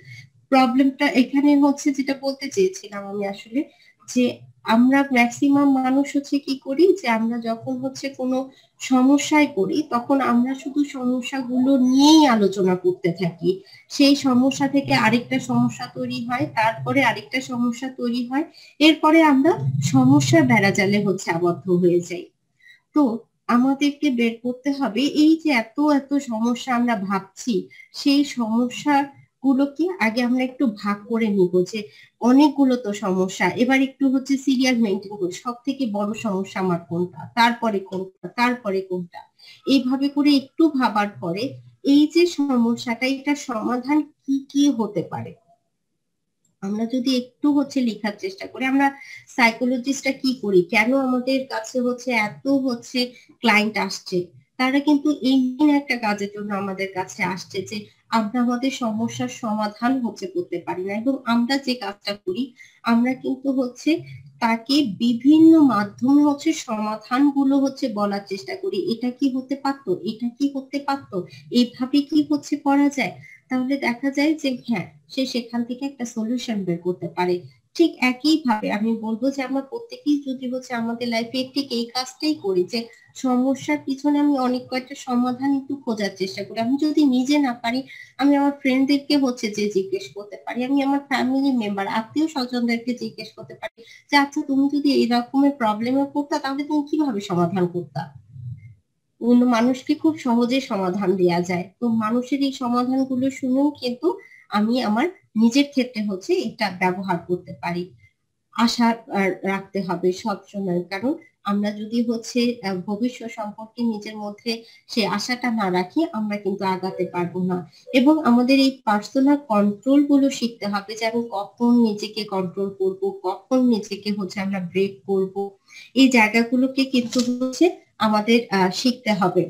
প্রবলেমটা এখানে হচ্ছে যেটা বলতে চেয়েছিলাম আমি আসলে, যে আমরা ম্যাক্সিমাম মানুষ হচ্ছে কি করি, যে আমরা যখন হচ্ছে কোনো সমস্যায় পড়ি তখন আমরা শুধু সমস্যাগুলো নিয়েই আলোচনা করতে থাকি। সেই সমস্যা থেকে আরেকটা সমস্যা তৈরি হয়, তারপরে আরেকটা সমস্যা তৈরি হয়, এরপরে আমরা সমস্যার বেড়াজালে হচ্ছে আবদ্ধ হয়ে যাই। তো আমাদেরকে বের করতে হবে এই যে এত এত সমস্যা আমরা ভাবছি, সেই সমস্যা গুলোকে আগে আমরা একটু ভাগ করে নিব, যে অনেকগুলো তো সমস্যা, এবার একটু হচ্ছে সিরিয়াল মেনটেন করি, সব থেকে বড় সমস্যা আমার কোনটা, তারপরে কোনটা, তারপরে কোনটা। এইভাবে করে একটু ভাবার পরে এই যে সমস্যাটা, এটা সমাধান কি কি হতে পারে, আমরা যদি একটু হচ্ছে লেখার চেষ্টা করি। আমরা সাইকোলজিস্টরা কি করি, কেন আমাদের কাছে হচ্ছে এত হচ্ছে ক্লায়েন্ট আসছে, তারা কিন্তু এই একটা কাজের জন্য আমাদের কাছে আসছে, যে আমরা আমাদের সমস্যার সমাধান হচ্ছে করতে পারি না, এবং আমরা যে কাজটা করি আমরা কিন্তু হচ্ছে তাকে বিভিন্ন মাধ্যমে হচ্ছে সমাধানগুলো হচ্ছে বলার চেষ্টা করি, এটা কি হতে পারতো, এটা কি হতে পারতো, এইভাবে কি হচ্ছে করা যায়। তাহলে দেখা যায় যে হ্যাঁ, সে সেখান থেকে একটা সলিউশন বের করতে পারে। ঠিক একই ভাবে আমি বলবো যে আমরা প্রত্যেকেই যদি হচ্ছে আমাদের লাইফে ঠিক এই কাজটাই করি, যে সমস্যার পিছনে আমি অনেক কয়েকটা সমাধান একটু খোঁজার চেষ্টা করি। আমি যদি নিজে না পারি, আমি আমার ফ্রেন্ডদেরকে হচ্ছে যে জিজ্ঞেস করতে পারি, আমি আমার ফ্যামিলি মেম্বার আত্মীয় স্বজনদেরকে জিজ্ঞেস করতে পারি যে আচ্ছা তুমি যদি এই রকমের প্রবলেমে পড়তা তাহলে তুমি কিভাবে সমাধান করতা। অন্য মানুষকে খুব সহজে সমাধান দেওয়া যায়, তো মানুষের এই সমাধানগুলো শুনেও কিন্তু আমি আমার নিজের ক্ষেত্রে হচ্ছে এটা ব্যবহার করতে পারি। আশা রাখতে হবে সব সময়, কারণ আমরা যদি হচ্ছে ভবিষ্যৎ সম্পর্কে নিজের মধ্যে সে আশাটা না রাখি, আমরা কিন্তু আগাতে পারবো না। এবং আমাদের এই পার্সোনাল কন্ট্রোল গুলো শিখতে হবে, যে আমি কখন নিজেকে কন্ট্রোল করব, কখন নিজেকে হচ্ছে আমরা ব্রেক করব, এই জায়গাগুলোকে কিন্তু হচ্ছে আমাদের শিখতে হবে।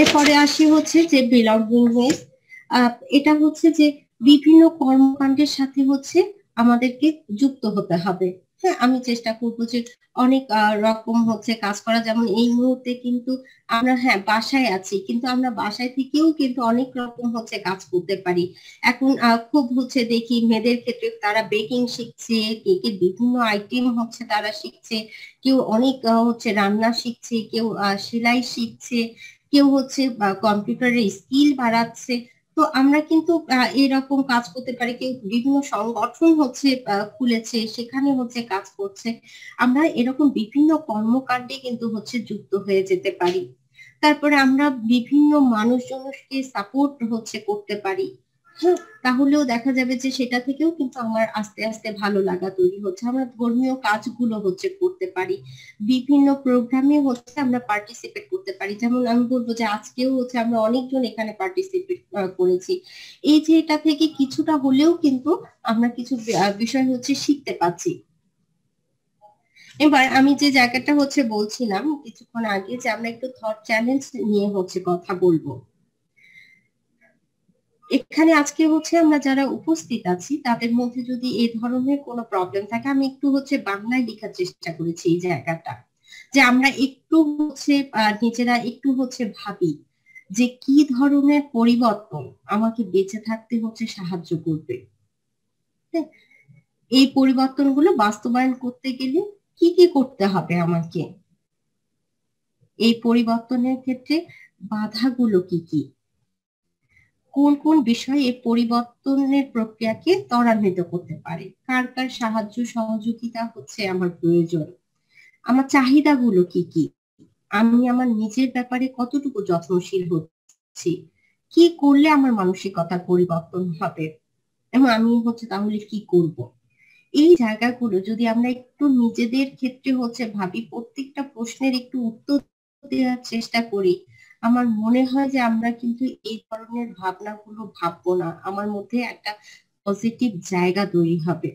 এরপরে আসি হচ্ছে যে বিলঙ্গিংনেস, এটা হচ্ছে যে বিভিন্ন কর্মকাণ্ডের সাথে হচ্ছে আমাদেরকে যুক্ত হতে হবে। হ্যাঁ, আমি চেষ্টা করবো যে অনেক রকম হচ্ছে কাজ করা, যেমন এই মুহূর্তে কিন্তু আমরা হ্যাঁ বাসায় আছি, কিন্তু আমরা বাসায় থেকেও কিন্তু অনেক রকম হচ্ছে কাজ করতে পারি। এখন খুব হচ্ছে দেখি মেয়েদের ক্ষেত্রে তারা বেকিং শিখছে, কেকের বিভিন্ন আইটেম হচ্ছে তারা শিখছে, কেউ অনেক হচ্ছে রান্না শিখছে, কেউ সেলাই শিখছে, কেউ হচ্ছে কম্পিউটারের স্কিল বাড়াচ্ছে। তো আমরা কিন্তু এরকম কাজ করতে পারি, কেউ বিভিন্ন সংগঠন হচ্ছে খুলেছে, সেখানে হচ্ছে কাজ করছে। আমরা এরকম বিভিন্ন কর্মকাণ্ডে কিন্তু হচ্ছে যুক্ত হয়ে যেতে পারি। তারপরে আমরা বিভিন্ন মানুষজনকে সাপোর্ট হচ্ছে করতে পারি। হ্যাঁ, তাহলেও দেখা যাবে যে সেটা থেকেও কিন্তু আমার আস্তে আস্তে ভালো লাগা তৈরি হচ্ছে। আমরা ধর্মীয় কাজগুলো হচ্ছে করতে পারি, বিভিন্ন প্রোগ্রামে হচ্ছে আমরা পার্টিসিপেট করতে পারি। যেমন আমি বলবো যে আজকেও হচ্ছে আমরা অনেকজন এখানে পার্টিসিপেট করেছি। এই যে এটা থেকে কিছুটা হলেও কিন্তু আমরা কিছু বিষয় হচ্ছে শিখতে পাচ্ছি। এবার আমি যে জায়গাটা হচ্ছে বলছিলাম কিছুক্ষণ আগে, যে আমরা একটু থট চ্যালেঞ্জ নিয়ে হচ্ছে কথা বলবো। এখানে আজকে হচ্ছে আমরা যারা উপস্থিত আছি তাদের মধ্যে যদি এই ধরনের কোনো প্রবলেম থাকে, আমি একটু হচ্ছে বাংলায় লেখার চেষ্টা করেছি এই জায়গাটা, যে আমরা একটু হচ্ছে নিজেরা একটু হচ্ছে ভাবি যে কি ধরনের পরিবর্তন আমাকে বেঁচে থাকতে হচ্ছে সাহায্য করবে। হ্যাঁ, এই পরিবর্তনগুলো বাস্তবায়ন করতে গেলে কি কি করতে হবে আমাকে, এই পরিবর্তনের ক্ষেত্রে বাধাগুলো কি কি, কোন কোন বিষয় এই পরিবর্তনের প্রক্রিয়াকে ত্বরান্বিত করতে পারে, কার কার সাহায্য সহযোগিতা হচ্ছে আমার প্রয়োজন, আমার চাহিদাগুলো কি কি, আমি আমার নিজের ব্যাপারে কতটুকু যত্নশীল হচ্ছি, কি করলে আমার মানসিকতার পরিবর্তন হবে, এবং আমি হচ্ছে তাহলে কি করব। এই জায়গাগুলো যদি আমরা একটু নিজেদের ক্ষেত্রে হচ্ছে ভাবি, প্রত্যেকটা প্রশ্নের একটু উত্তর দেওয়ার চেষ্টা করি, আমার মনে হয় যে আমরা কিন্তু এই ধরনের ভাবনাগুলো ভাববো না, আমার মধ্যে একটা পজিটিভ জায়গা তৈরি হবে।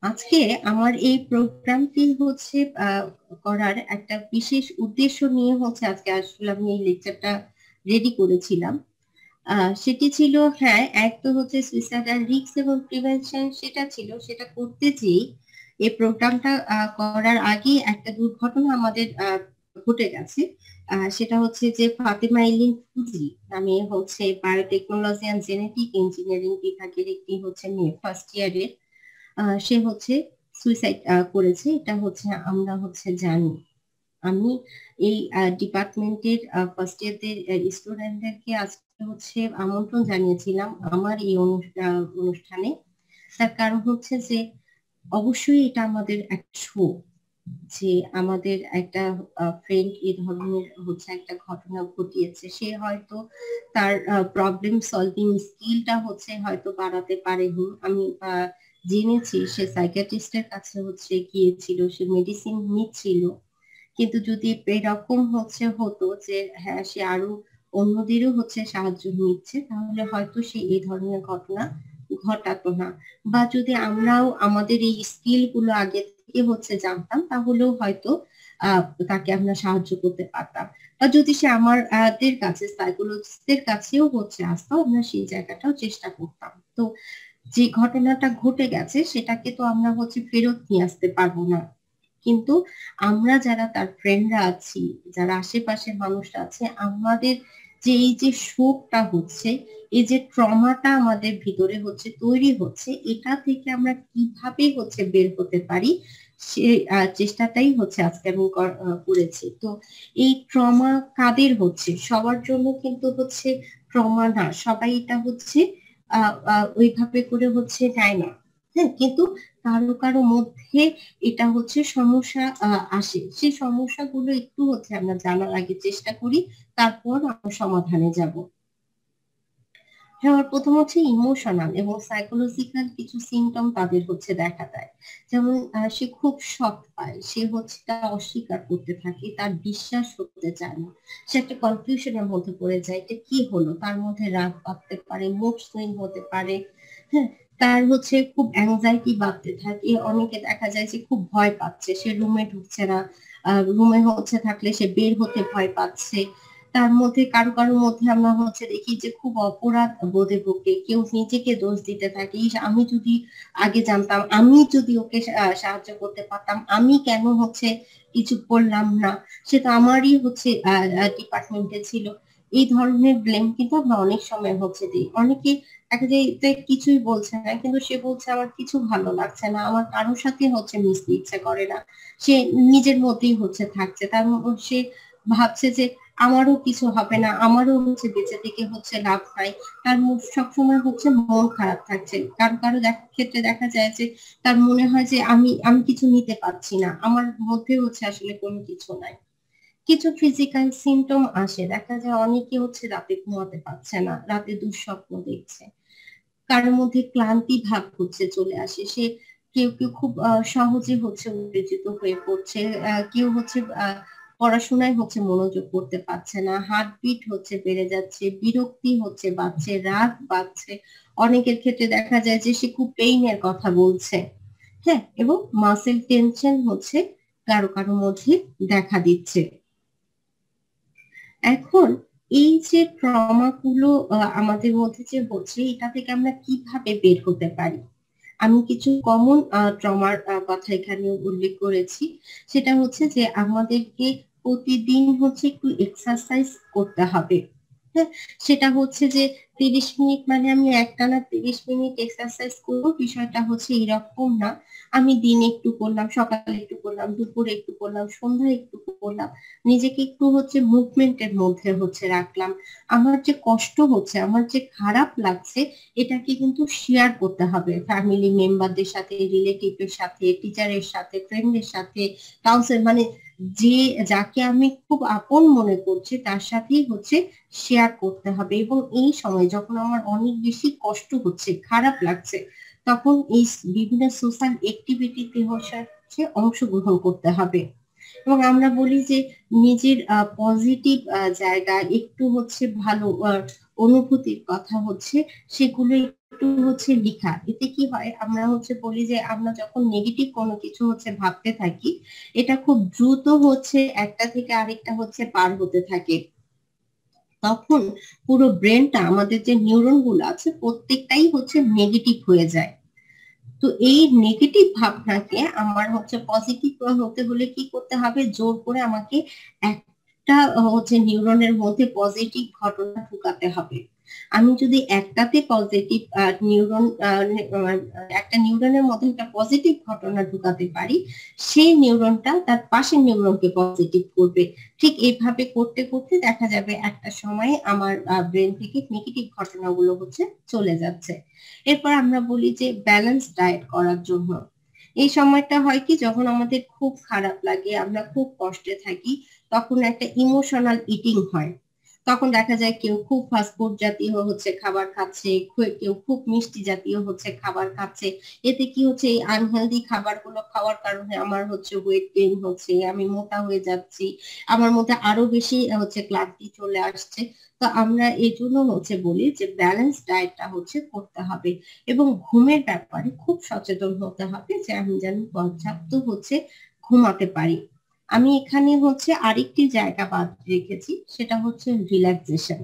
আজকে আমার এই প্রোগ্রামটি হচ্ছে করার একটা বিশেষ উদ্দেশ্য নিয়ে হচ্ছে আজকে আসলে আমি এই লেকচারটা রেডি করেছিলাম। সেটি ছিল, হ্যাঁ, এক তো হচ্ছে সুইসাইডাল রিস্ক এবং প্রিভেনশন, সেটা ছিল, সেটা করতে চেয়ে এই প্রোগ্রামটা করার আগে একটা দুর্ঘটনা আমাদের ঘটে গেছে। সেটা হচ্ছে যে ফাতেমা ইলিন ফুজি নামে হচ্ছে বায়োটেকনোলজি অ্যান্ড জেনেটিক ইঞ্জিনিয়ারিং বিভাগের একটি হচ্ছে মেয়ে, ফার্স্ট ইয়ারের, সে হচ্ছে সুইসাইড করেছে, এটা হচ্ছে আমরা হচ্ছে জানি। আমি এই ডিপার্টমেন্টের ফার্স্ট ইয়ারদের স্টুডেন্টদেরকে আজকে হচ্ছে আমন্ত্রণ জানিয়েছিলাম আমার এই অনুষ্ঠানে। তার কারণ হচ্ছে যে অবশ্যই এটা আমাদের একটা শো, যে আমাদের একটা ফ্রেন্ড এই ধরনের হচ্ছে একটা ঘটনা ঘটিয়েছে, সে হয়তো তার প্রবলেম সলভিং স্কিলটা হচ্ছে হয়তো বাড়াতে পারেনি। আমি জেনেছি সে সাইকিয়াট্রিস্টের কাছে হচ্ছে গিয়েছিল, সে মেডিসিন নিচ্ছিল, কিন্তু যদি এরকম হচ্ছে হতো যে হ্যাঁ সে আরো অন্যদেরও হচ্ছে সাহায্য নিচ্ছে, তাহলে হয়তো সে এই ধরনের ঘটনা ঘটাতো না। বা যদি আমরাও আমাদের এই স্কিল গুলো আগে থেকে হচ্ছে জানতাম, তাহলেও হয়তো আহ তাকে আমরা সাহায্য করতে পারতাম। বা যদি সে আমাদের কাছে সাইকোলজিস্টের কাছেও হচ্ছে আসতো, আমরা সেই জায়গাটাও চেষ্টা করতাম। তো যে ঘটনাটা ঘটে গেছে সেটাকে তো আমরা হচ্ছে ফেরত নিয়ে আসতে পারবো না, কিন্তু আমরা যারা তার ফ্রেন্ডরা আছি, যারা আশেপাশের মানুষরা আছে, আমাদের যে এই যে শোকটা হচ্ছে, এই যে ট্রমাটা আমাদের ভিতরে হচ্ছে তৈরি হচ্ছে, এটা থেকে আমরা কিভাবে হচ্ছে বের হতে পারি, সে চেষ্টাটাই হচ্ছে আজকে আমি করেছি। তো এই ট্রমা কাদের হচ্ছে, সবার জন্য কিন্তু হচ্ছে ট্রমা না, সবাই এটা হচ্ছে ওইভাবে করে হচ্ছে নেয় না। হ্যাঁ, কিন্তু কারো কারো মধ্যে এটা হচ্ছে সমস্যা আসে, সেই সমস্যাগুলো একটু হচ্ছে আমরা জানার আগে চেষ্টা করি, তারপর আমরা সমাধানে যাব। হ্যাঁ, আমার প্রথম হচ্ছে ইমোশনাল এবং সাইকোলজিক্যাল কিছু সিমটম তাদের হচ্ছে দেখা দেয়। যেমন সে খুব শক পায়, সে হচ্ছে তা অস্বীকার করতে থাকে, তার বিশ্বাস করতে চায় না, সে একটা কনফিউশনের মধ্যে পড়ে যায়, এটা কি হলো, তার মধ্যে রাগ বাড়তে পারে, মুড সুইং হতে পারে। হ্যাঁ, তার হচ্ছে খুব অ্যাংজাইটি বাড়তে থাকে, অনেকে দেখা যায় যে খুব ভয় পাচ্ছে, সে রুমে ঢুকছে না, রুমে হচ্ছে থাকলে সে বের হতে ভয় পাচ্ছে। তার মধ্যে কারো কারো মধ্যে আমরা হচ্ছে দেখি যে খুব অপরাধ বোধে ভোগে, কেউ নিজেকে দোষ দিতে থাকে, ইস, আমি যদি আগে জানতাম, আমি যদি ওকে সাহায্য করতে পারতাম, আমি কেন হচ্ছে কিছু করলাম না, সে তো আমারই হচ্ছে ডিপার্টমেন্টে ছিল। এই ধরনের ব্লেম কিন্তু আমরা অনেক সময় হচ্ছে দিই। অনেকে দেখা যায় যে কিছুই বলছে না, কিন্তু সে বলছে আমার কিছু ভালো লাগছে না, আমার কারোর সাথে হচ্ছে মিশতে ইচ্ছে করে না, সে নিজের মধ্যেই হচ্ছে থাকছে, সে ভাবছে যে আমারও কিছু হবে না, আমারও হচ্ছে বেঁচে থেকে হচ্ছে লাভ নাই। তার সবসময় হচ্ছে মন খারাপ থাকছে। কারো কারো ক্ষেত্রে দেখা যায় যে তার মনে হয় যে আমি আমি কিছু নিতে পারছি না, আমার মধ্যে হচ্ছে আসলে কোনো কিছু নাই। কিছু ফিজিক্যাল সিমটম আসে, দেখা যায় অনেকে হচ্ছে রাতে ঘুমাতে পারছে না, রাতে দুঃস্বপ্ন দেখছে, কারোর মধ্যে ক্লান্তি ভাব হচ্ছে চলে আসে, সে কেউ কেউ খুব সহজে হচ্ছে উত্তেজিত হয়ে পড়ছে, কেউ হচ্ছে পড়াশোনায় হচ্ছে মনোযোগ করতে পারছে না, হার্টবিট হচ্ছে বেড়ে যাচ্ছে, বিরক্তি হচ্ছে বাড়ছে, রাগ বাড়ছে, অনেকের ক্ষেত্রে দেখা যায় যে সে খুব পেইনের কথা বলছে। হ্যাঁ, এবং মাসেল টেনশন হচ্ছে কারো কারো মধ্যে দেখা দিচ্ছে। এখন এই যে ট্রমা গুলো আমাদের মধ্যে যে হচ্ছে, এটা থেকে আমরা কিভাবে বের হতে পারি? আমি কিছু কমন ট্রমার কথা এখানে উল্লেখ করেছি। সেটা হচ্ছে যে আমাদেরকে প্রতিদিন হচ্ছে একটু এক্সারসাইজ করতে হবে। হ্যাঁ, সেটা হচ্ছে যে 30 মিনিট মানে আমি একটানা 30 মিনিট এক্সারসাইজ করবো, বিষয়টা হচ্ছে এরকম না। আমি দিনে একটু করলাম, সকালে একটু করলাম, দুপুরে একটু করলাম, সন্ধ্যায় একটু করলাম, নিজেকে একটু হচ্ছে মুভমেন্টের মধ্যে হচ্ছে রাখলাম। আমার যে কষ্ট হচ্ছে, আমার যে খারাপ লাগছে, এটাকে কিন্তু শেয়ার করতে হবে ফ্যামিলি মেম্বারদের সাথে, রিলেটিভের সাথে, টিচারের সাথে, ফ্রেন্ডের সাথে, কাউন্সিল মানে যে যাকে আমি খুব আপন মনে করছি তার সাথেই হচ্ছে শেয়ার করতে হবে। এবং এই সময় যখন আমার অনেক বেশি কষ্ট হচ্ছে, খারাপ লাগছে, তখন এই বিভিন্ন সোশ্যাল অ্যাক্টিভিটিতে হচ্ছে অংশগ্রহণ করতে হবে। এবং আমরা বলি যে নিজের পজিটিভ জায়গা একটু হচ্ছে ভালো অনুভূতির কথা হচ্ছে সেগুলো একটু হচ্ছে লেখা। এতে কি হয়, আমরা হচ্ছে বলি যে আমরা যখন নেগেটিভ কোনো কিছু হচ্ছে ভাবতে থাকি, এটা খুব দ্রুত হচ্ছে একটা থেকে আরেকটা হচ্ছে পার হতে থাকে। তখন পুরো ব্রেনটা, আমাদের যে নিউরন গুলো আছে প্রত্যেকটাই হচ্ছে নেগেটিভ হয়ে যায়। তো এই নেগেটিভ ভাবনাকে আমার হচ্ছে পজিটিভ হতে হলে কি করতে হবে, জোর করে আমাকে একটা হচ্ছে নিউরনের মধ্যে পজিটিভ ঘটনা ঢুকাতে হবে। আমি যদি একটাতে পজিটিভ নিউরন একটা নিউরনের মধ্যে একটা পজিটিভ ঘটনা ঢুকাতে পারি, সেই নিউরনটা তার পাশের নিউরনকে পজিটিভ করবে। ঠিক এইভাবে করতে করতে দেখা যাবে একটা সময়ে আমার ব্রেন থেকে নেগেটিভ ঘটনাগুলো হচ্ছে চলে যাচ্ছে। এরপর আমরা বলি যে ব্যালেন্স ডায়েট করার জন্য। এই সময়টা হয় কি, যখন আমাদের খুব খারাপ লাগে, আমরা খুব কষ্টে থাকি, তখন একটা ইমোশনাল ইটিং হয়। তখন দেখা যায় কেউ খুব ফাস্টফুড জাতীয় হচ্ছে খাবার খাচ্ছে, কেউ খুব মিষ্টি জাতীয় হচ্ছে খাবার খাচ্ছে। এতে কি হচ্ছে, এই আনহেলদি খাবারগুলো খাওয়ার কারণে আমার হচ্ছে ওয়েট গেইন হচ্ছে, আমি মোটা হয়ে যাচ্ছি, আমার মধ্যে আরো বেশি হচ্ছে ক্লান্তি চলে আসছে। তো আমরা এই জন্য হচ্ছে বলি যে ব্যালেন্স ডায়েটটা হচ্ছে করতে হবে। এবং ঘুমের ব্যাপারে খুব সচেতন হতে হবে যে আমি যেন পর্যাপ্ত হচ্ছে ঘুমাতে পারি। আমি এখানে হচ্ছে আরেকটি জায়গা বাদ রেখেছি, সেটা হচ্ছে রিল্যাক্সেশন।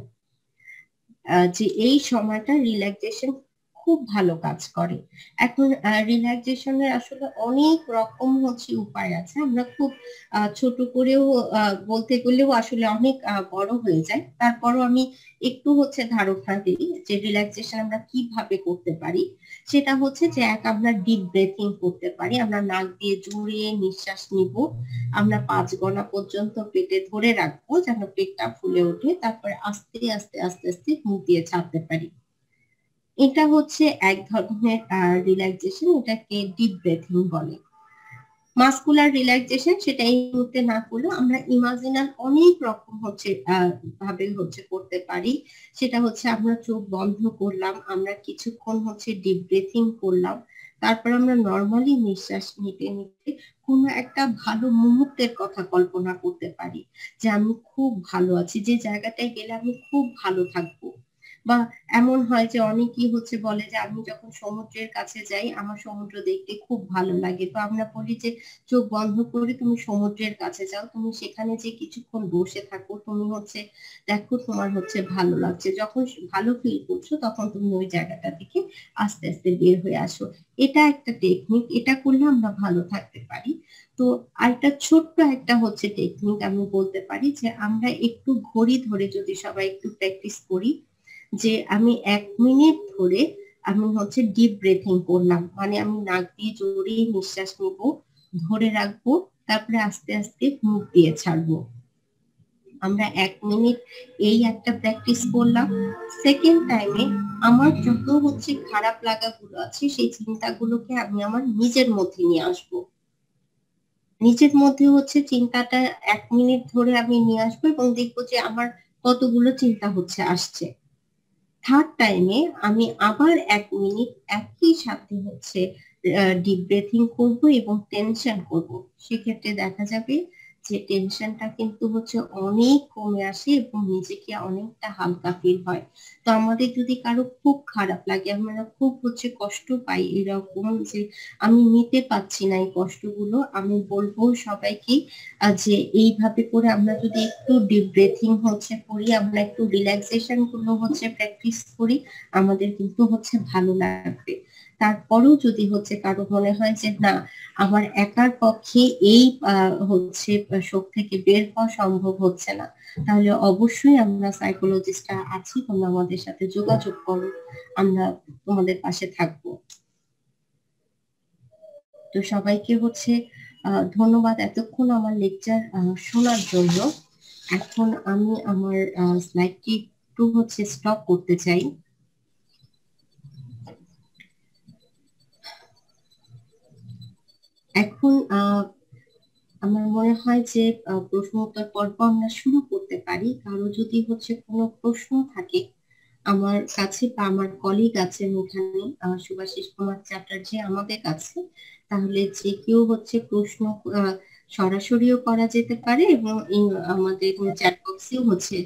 যে এই সময়টা রিল্যাক্সেশন খুব ভালো কাজ করে। এখন রিল্যাক্সেশনের আসলে অনেক রকম হচ্ছে উপায় আছে, আমরা খুব ছোট করেও বলতে গেলেও আসলে অনেক বড় হয়ে যায়। তারপরও আমি একটু হচ্ছে ধারণা দিই যে রিল্যাক্সেশন আমরা কিভাবে করতে পারি। সেটা হচ্ছে যে আমরা ডিপ ব্রেথিং করতে পারি, আমরা নাক দিয়ে জোরে নিঃশ্বাস নিব, আমরা 5 গণা পর্যন্ত পেটে ধরে রাখবো যেন পেটটা ফুলে ওঠে, তারপরে আস্তে আস্তে আস্তে আস্তে মুখ দিয়ে ছাড়তে পারি। এটা হচ্ছে এক ধরনের রিল্যাক্সেশন, এটাকে ডিপ ব্রেথিং বলে। মাসকুলার রিল্যাক্সেশন সেটা এই মুহূর্তে না করলেও আমরা ইমাজিনাল অনেক রকম হচ্ছে ভাবে হচ্ছে করতে পারি। সেটা হচ্ছে আমরা চোখ বন্ধ করলাম, আমরা কিছুক্ষণ হচ্ছে ডিপ ব্রেথিং করলাম, তারপর আমরা নর্মালি নিঃশ্বাস নিতে নিতে কোনো একটা ভালো মুহূর্তের কথা কল্পনা করতে পারি, যে আমি খুব ভালো আছি, যে জায়গাটায় গেলে আমি খুব ভালো থাকবো। বা এমন হয় যে অনেকেই হচ্ছে বলে যে আমি যখন সমুদ্রের কাছে যাই আমার সমুদ্র দেখতে খুব ভালো লাগে, তো আমরা বলি যে চোখ বন্ধ করে তুমি সমুদ্রের কাছে যাও, তুমি সেখানে যে কিছুক্ষণ বসে থাকো, তুমি হচ্ছে দেখো তোমার হচ্ছে ভালো লাগছে, যখন ভালো ফিল করছো তখন তুমি ওই জায়গাটা থেকে আস্তে আস্তে বের হয়ে আসো। এটা একটা টেকনিক, এটা করলে আমরা ভালো থাকতে পারি। তো আরেকটা ছোট্ট একটা হচ্ছে টেকনিক আমি বলতে পারি, যে আমরা একটু ঘড়ি ধরে যদি সবাই একটু প্র্যাকটিস করি, যে আমি 1 মিনিট ধরে আমি হচ্ছে ডিপ ব্রেথিং করলাম, মানে আমি নাক দিয়ে জোরে নিঃশ্বাস নিব, ধরে রাখবো, তারপরে আস্তে আস্তে মুখ দিয়ে ছাড়বো। আমরা 1 মিনিট এই একটা প্র্যাকটিস করলাম। সেকেন্ড টাইমে আমার যত হচ্ছে খারাপ লাগাগুলো আছে সেই চিন্তাগুলোকে আমি আমার নিজের মধ্যে নিয়ে আসবো, নিজের মধ্যে হচ্ছে চিন্তাটা 1 মিনিট ধরে আমি নিয়ে আসবো এবং দেখবো যে আমার কতগুলো চিন্তা হচ্ছে আসছে। থার্ড টাইমে আমি আবার 1 মিনিট একই সাথে হচ্ছে ডিপ ব্রেথিং করব এবং টেনশন করব। সেক্ষেত্রে দেখা যাবে যে টেনশনটা কিন্তু হচ্ছে অনেক কমে আসে এবং নিজেকে অনেকটা হালকা ফিল হয়। তো আমাদের যদি কারো খুব খারাপ লাগে, আমরা খুব হচ্ছে কষ্ট পাই এরকম, যে আমি নিতে পারছি না এই কষ্টগুলো, আমি বলবো সবাইকে যে এইভাবে করে আমরা যদি একটু ডিপ ব্রেথিং হচ্ছে করি, আমরা একটু রিল্যাক্সেশন গুলো হচ্ছে প্র্যাকটিস করি, আমাদের কিন্তু হচ্ছে ভালো লাগবে। তারপরেও যদি হচ্ছে কারো মনে হয় যে না আমার একার পক্ষে এই হচ্ছে শোক থেকে বের হওয়া সম্ভব হচ্ছে না, তাহলে অবশ্যই আমরা সাইকোলজিস্টরা আছি, তোমরা আমাদের সাথে যোগাযোগ করো, আমরা তোমাদের পাশে থাকবো। তো সবাইকে হচ্ছে ধন্যবাদ এতক্ষণ আমার লেকচার শোনার জন্য। এখন আমি আমার স্লাইডটি একটু হচ্ছে স্টপ করতে চাই। এখন আমার মনে হয় যে প্রশ্ন উত্তর পর্ব আমরা শুরু করতে পারি। কারো যদি হচ্ছে কোনো প্রশ্ন থাকে আমার কাছে বা আমার কলিগ আছেন এখানে, শুভাশিস কুমার চ্যাটার্জি আমাদের কাছে, তাহলে যে কেউ হচ্ছে প্রশ্ন আহ, সরাসরিও করা যেতে পারে এবং আমাদের চ্যাট বক্সেও হচ্ছে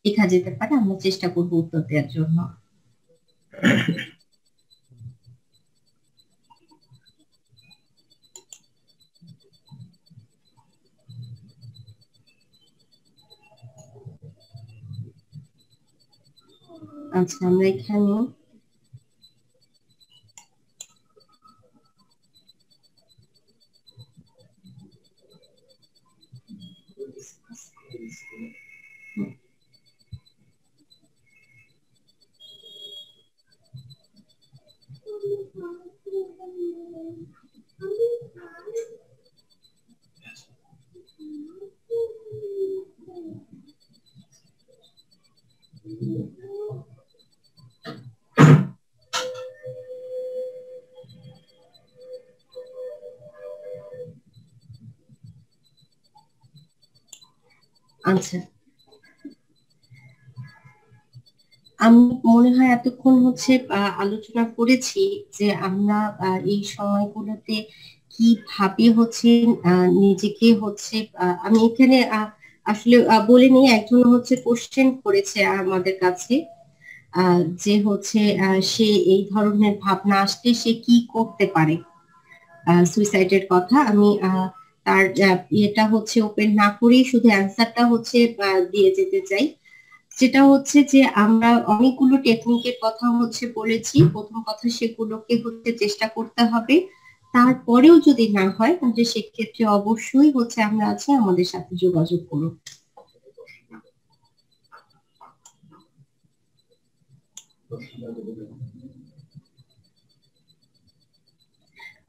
লেখা যেতে পারে, আমরা চেষ্টা করবো উত্তর দেওয়ার জন্য। আচ্ছা, আমরা এখানে আচ্ছা, আমি মনে হয় এতক্ষণ হচ্ছে আলোচনা করেছি যে আমরা এই সময়গুলোতে কিভাবে হচ্ছে নিজেকে হচ্ছে আমি এখানে আসলে বলে নিই, একজন হচ্ছে কোশ্চেন করেছে আমাদের কাছে, যে হচ্ছে সে এই ধরনের ভাবনা আসলে সে কি করতে পারে, সুইসাইডের কথা। আমি তার ইয়েটা হচ্ছে ওপেন না করেই শুধু অ্যান্সারটা হচ্ছে দিয়ে যেতে চাই। যেটা হচ্ছে যে আমরা অনেকগুলো টেকনিকের কথা হচ্ছে বলেছি, প্রথম কথা সেগুলোকে হচ্ছে চেষ্টা করতে হবে, তারপরেও যদি না হয় তাহলে সেক্ষেত্রে অবশ্যই হচ্ছে আমরা আছি, আমাদের সাথে যোগাযোগ করুন।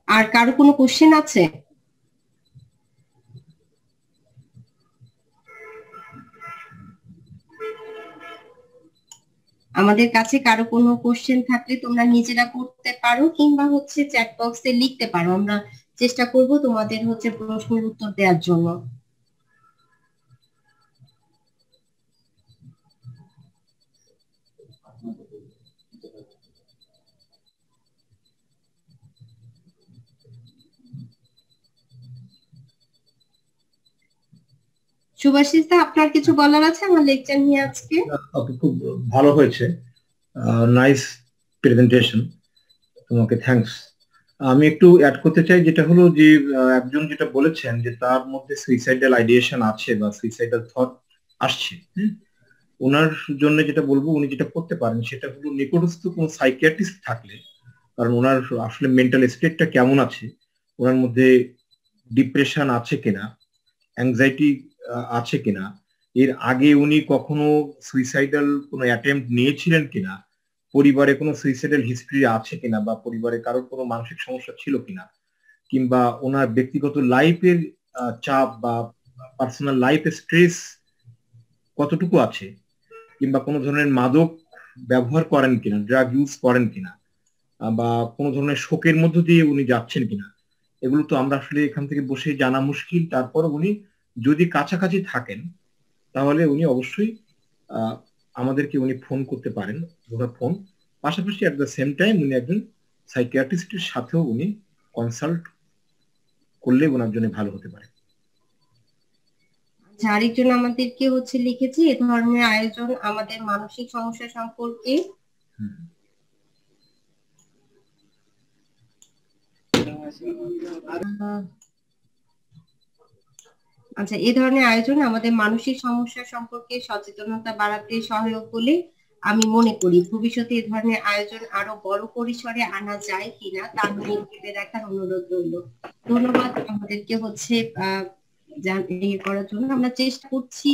আর কারো কোনো কোশ্চেন আছে? আমাদের কাছে কারো কোনো কোশ্চেন থাকলে তোমরা নিজেরা করতে পারো কিংবা হচ্ছে চ্যাট বক্সে লিখতে পারো, আমরা চেষ্টা করব তোমাদের হচ্ছে প্রশ্নের উত্তর দেওয়ার জন্য। সুভাষিস দা, আপনার কিছু বলার আছে আমার লেকচার নিয়ে আজকে? ওকে, খুব ভালো হয়েছে। নাইস প্রেজেন্টেশন, তোমাকে থ্যাঙ্কস। আমি একটু অ্যাড করতে চাই, যেটা হলো যে একজন যেটা বলেছেন যে তার মধ্যে সুইসাইডাল আইডিয়েশন আছে বা সুইসাইডাল থট আসছে। ওনার জন্য যেটা বলবো, উনি যেটা করতে পারেন সেটা হলো নিকটস্থ কোনো সাইকিয়াট্রিস্ট থাকলে, কারণ ওনার আসলে মেন্টাল স্টেটটা কেমন আছে, ওনার মধ্যে ডিপ্রেশন আছে কিনা, অ্যাংজাইটি আছে কিনা, এর আগে উনি কখনো সুইসাইডাল কোনো অ্যাটেম্প্ট নিয়েছিলেন কিনা, পরিবারে কোনো সুইসাইডাল হিস্ট্রি আছে কিনা, বা পরিবারে কারোর কোনো মানসিক সমস্যা ছিল কিনা, কিংবা ওনার ব্যক্তিগত লাইফের চাপ বা পার্সোনাল লাইফে স্ট্রেস কতটুকু আছে, কিংবা কোনো ধরনের মাদক ব্যবহার করেন কিনা, ড্রাগ ইউজ করেন কিনা, বা কোনো ধরনের শোকের মধ্য দিয়ে উনি যাচ্ছেন কিনা। এগুলো তো আমরা আসলে এখান থেকে বসে জানা মুশকিল। তারপর উনি যদি কাছাকাছি থাকেন তাহলে উনি অবশ্যই আহ, আমাদেরকে উনি ফোন করতে পারেন, ওনার ফোন। পাশাপাশি অ্যাট দ্য সেম টাইম উনি একজন সাইকিয়াট্রিস্টের সাথেও উনি কনসাল্ট করলে ওনার জন্য ভালো হতে পারে। আচ্ছা, আরেকজন আমাদেরকে লিখেছে, এ ধরনের আয়োজন আমাদের মানসিক সমস্যা সম্পর্কে হুম। আচ্ছা, এ ধরনের আয়োজন আমাদের মানসিক সমস্যা সম্পর্কে সচেতনতা বাড়াতে সহায়ক বলে আমি মনে করি। ভবিষ্যতে এ ধরনের আয়োজন আরো বড় পরিসরে আনা যায় কিনা তা নিয়ে ভেবে দেখার অনুরোধ রইল। ধন্যবাদ আমাদেরকে ইয়ে করার জন্য। আমরা চেষ্টা করছি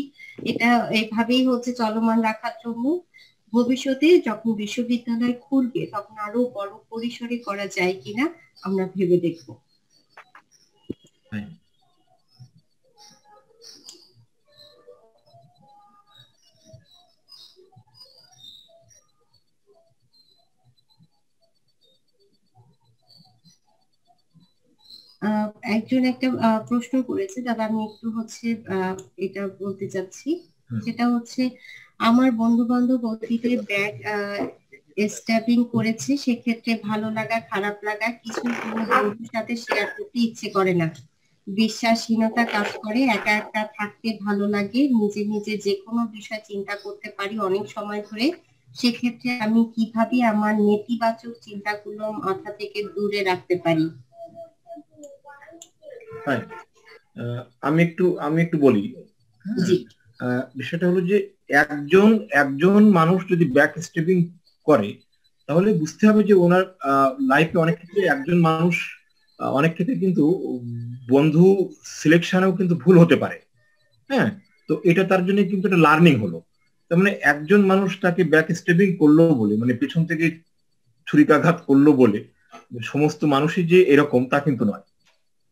এটা এভাবেই চলমান রাখার জন্য। ভবিষ্যতে যখন বিশ্ববিদ্যালয় খুলবে তখন আরো বড় পরিসরে করা যায় কিনা আমরা ভেবে দেখবো। হ্যাঁ। আহ, একজন একটা প্রশ্ন করেছে দাদা, আমি একটু এটা বলতে চাচ্ছি। হুম। সেটা আমার বন্ধু বান্ধব অতীতে ব্যাগ স্ট্যাবিং করেছে, সেক্ষেত্রে ভালো লাগা খারাপ লাগা কিছু কোনো বন্ধুর সাথে শেয়ার করতে ইচ্ছে করে না, বিশ্বাসহীনতা কাজ করে, একা একা থাকতে ভালো লাগে, নিজে নিজে যে কোনো বিষয় চিন্তা করতে পারি অনেক সময় ধরে। সেক্ষেত্রে আমি কিভাবে আমার নেতিবাচক চিন্তাগুলো মাথা থেকে দূরে রাখতে পারি? হ্যাঁ। আমি একটু বলি। হ্যাঁ। জি। বিষয়টা হলো যে একজন একজন মানুষ যদি ব্যাক স্টেপিং করে তাহলে বুঝতে হবে যে ওনার লাইফে অনেক ক্ষেত্রে একজন মানুষ অনেক ক্ষেত্রে কিন্তু বন্ধু সিলেকশনেও কিন্তু ভুল হতে পারে। হ্যাঁ। তো এটা তার জন্য কিন্তু একটা লার্নিং হলো। তার মানে একজন মানুষ তাকে ব্যাক স্টেপিং করলো বলে, মানে পেছন থেকে ছুরিকাঘাত করলো বলে সমস্ত মানুষই যে এরকম তা কিন্তু নয়।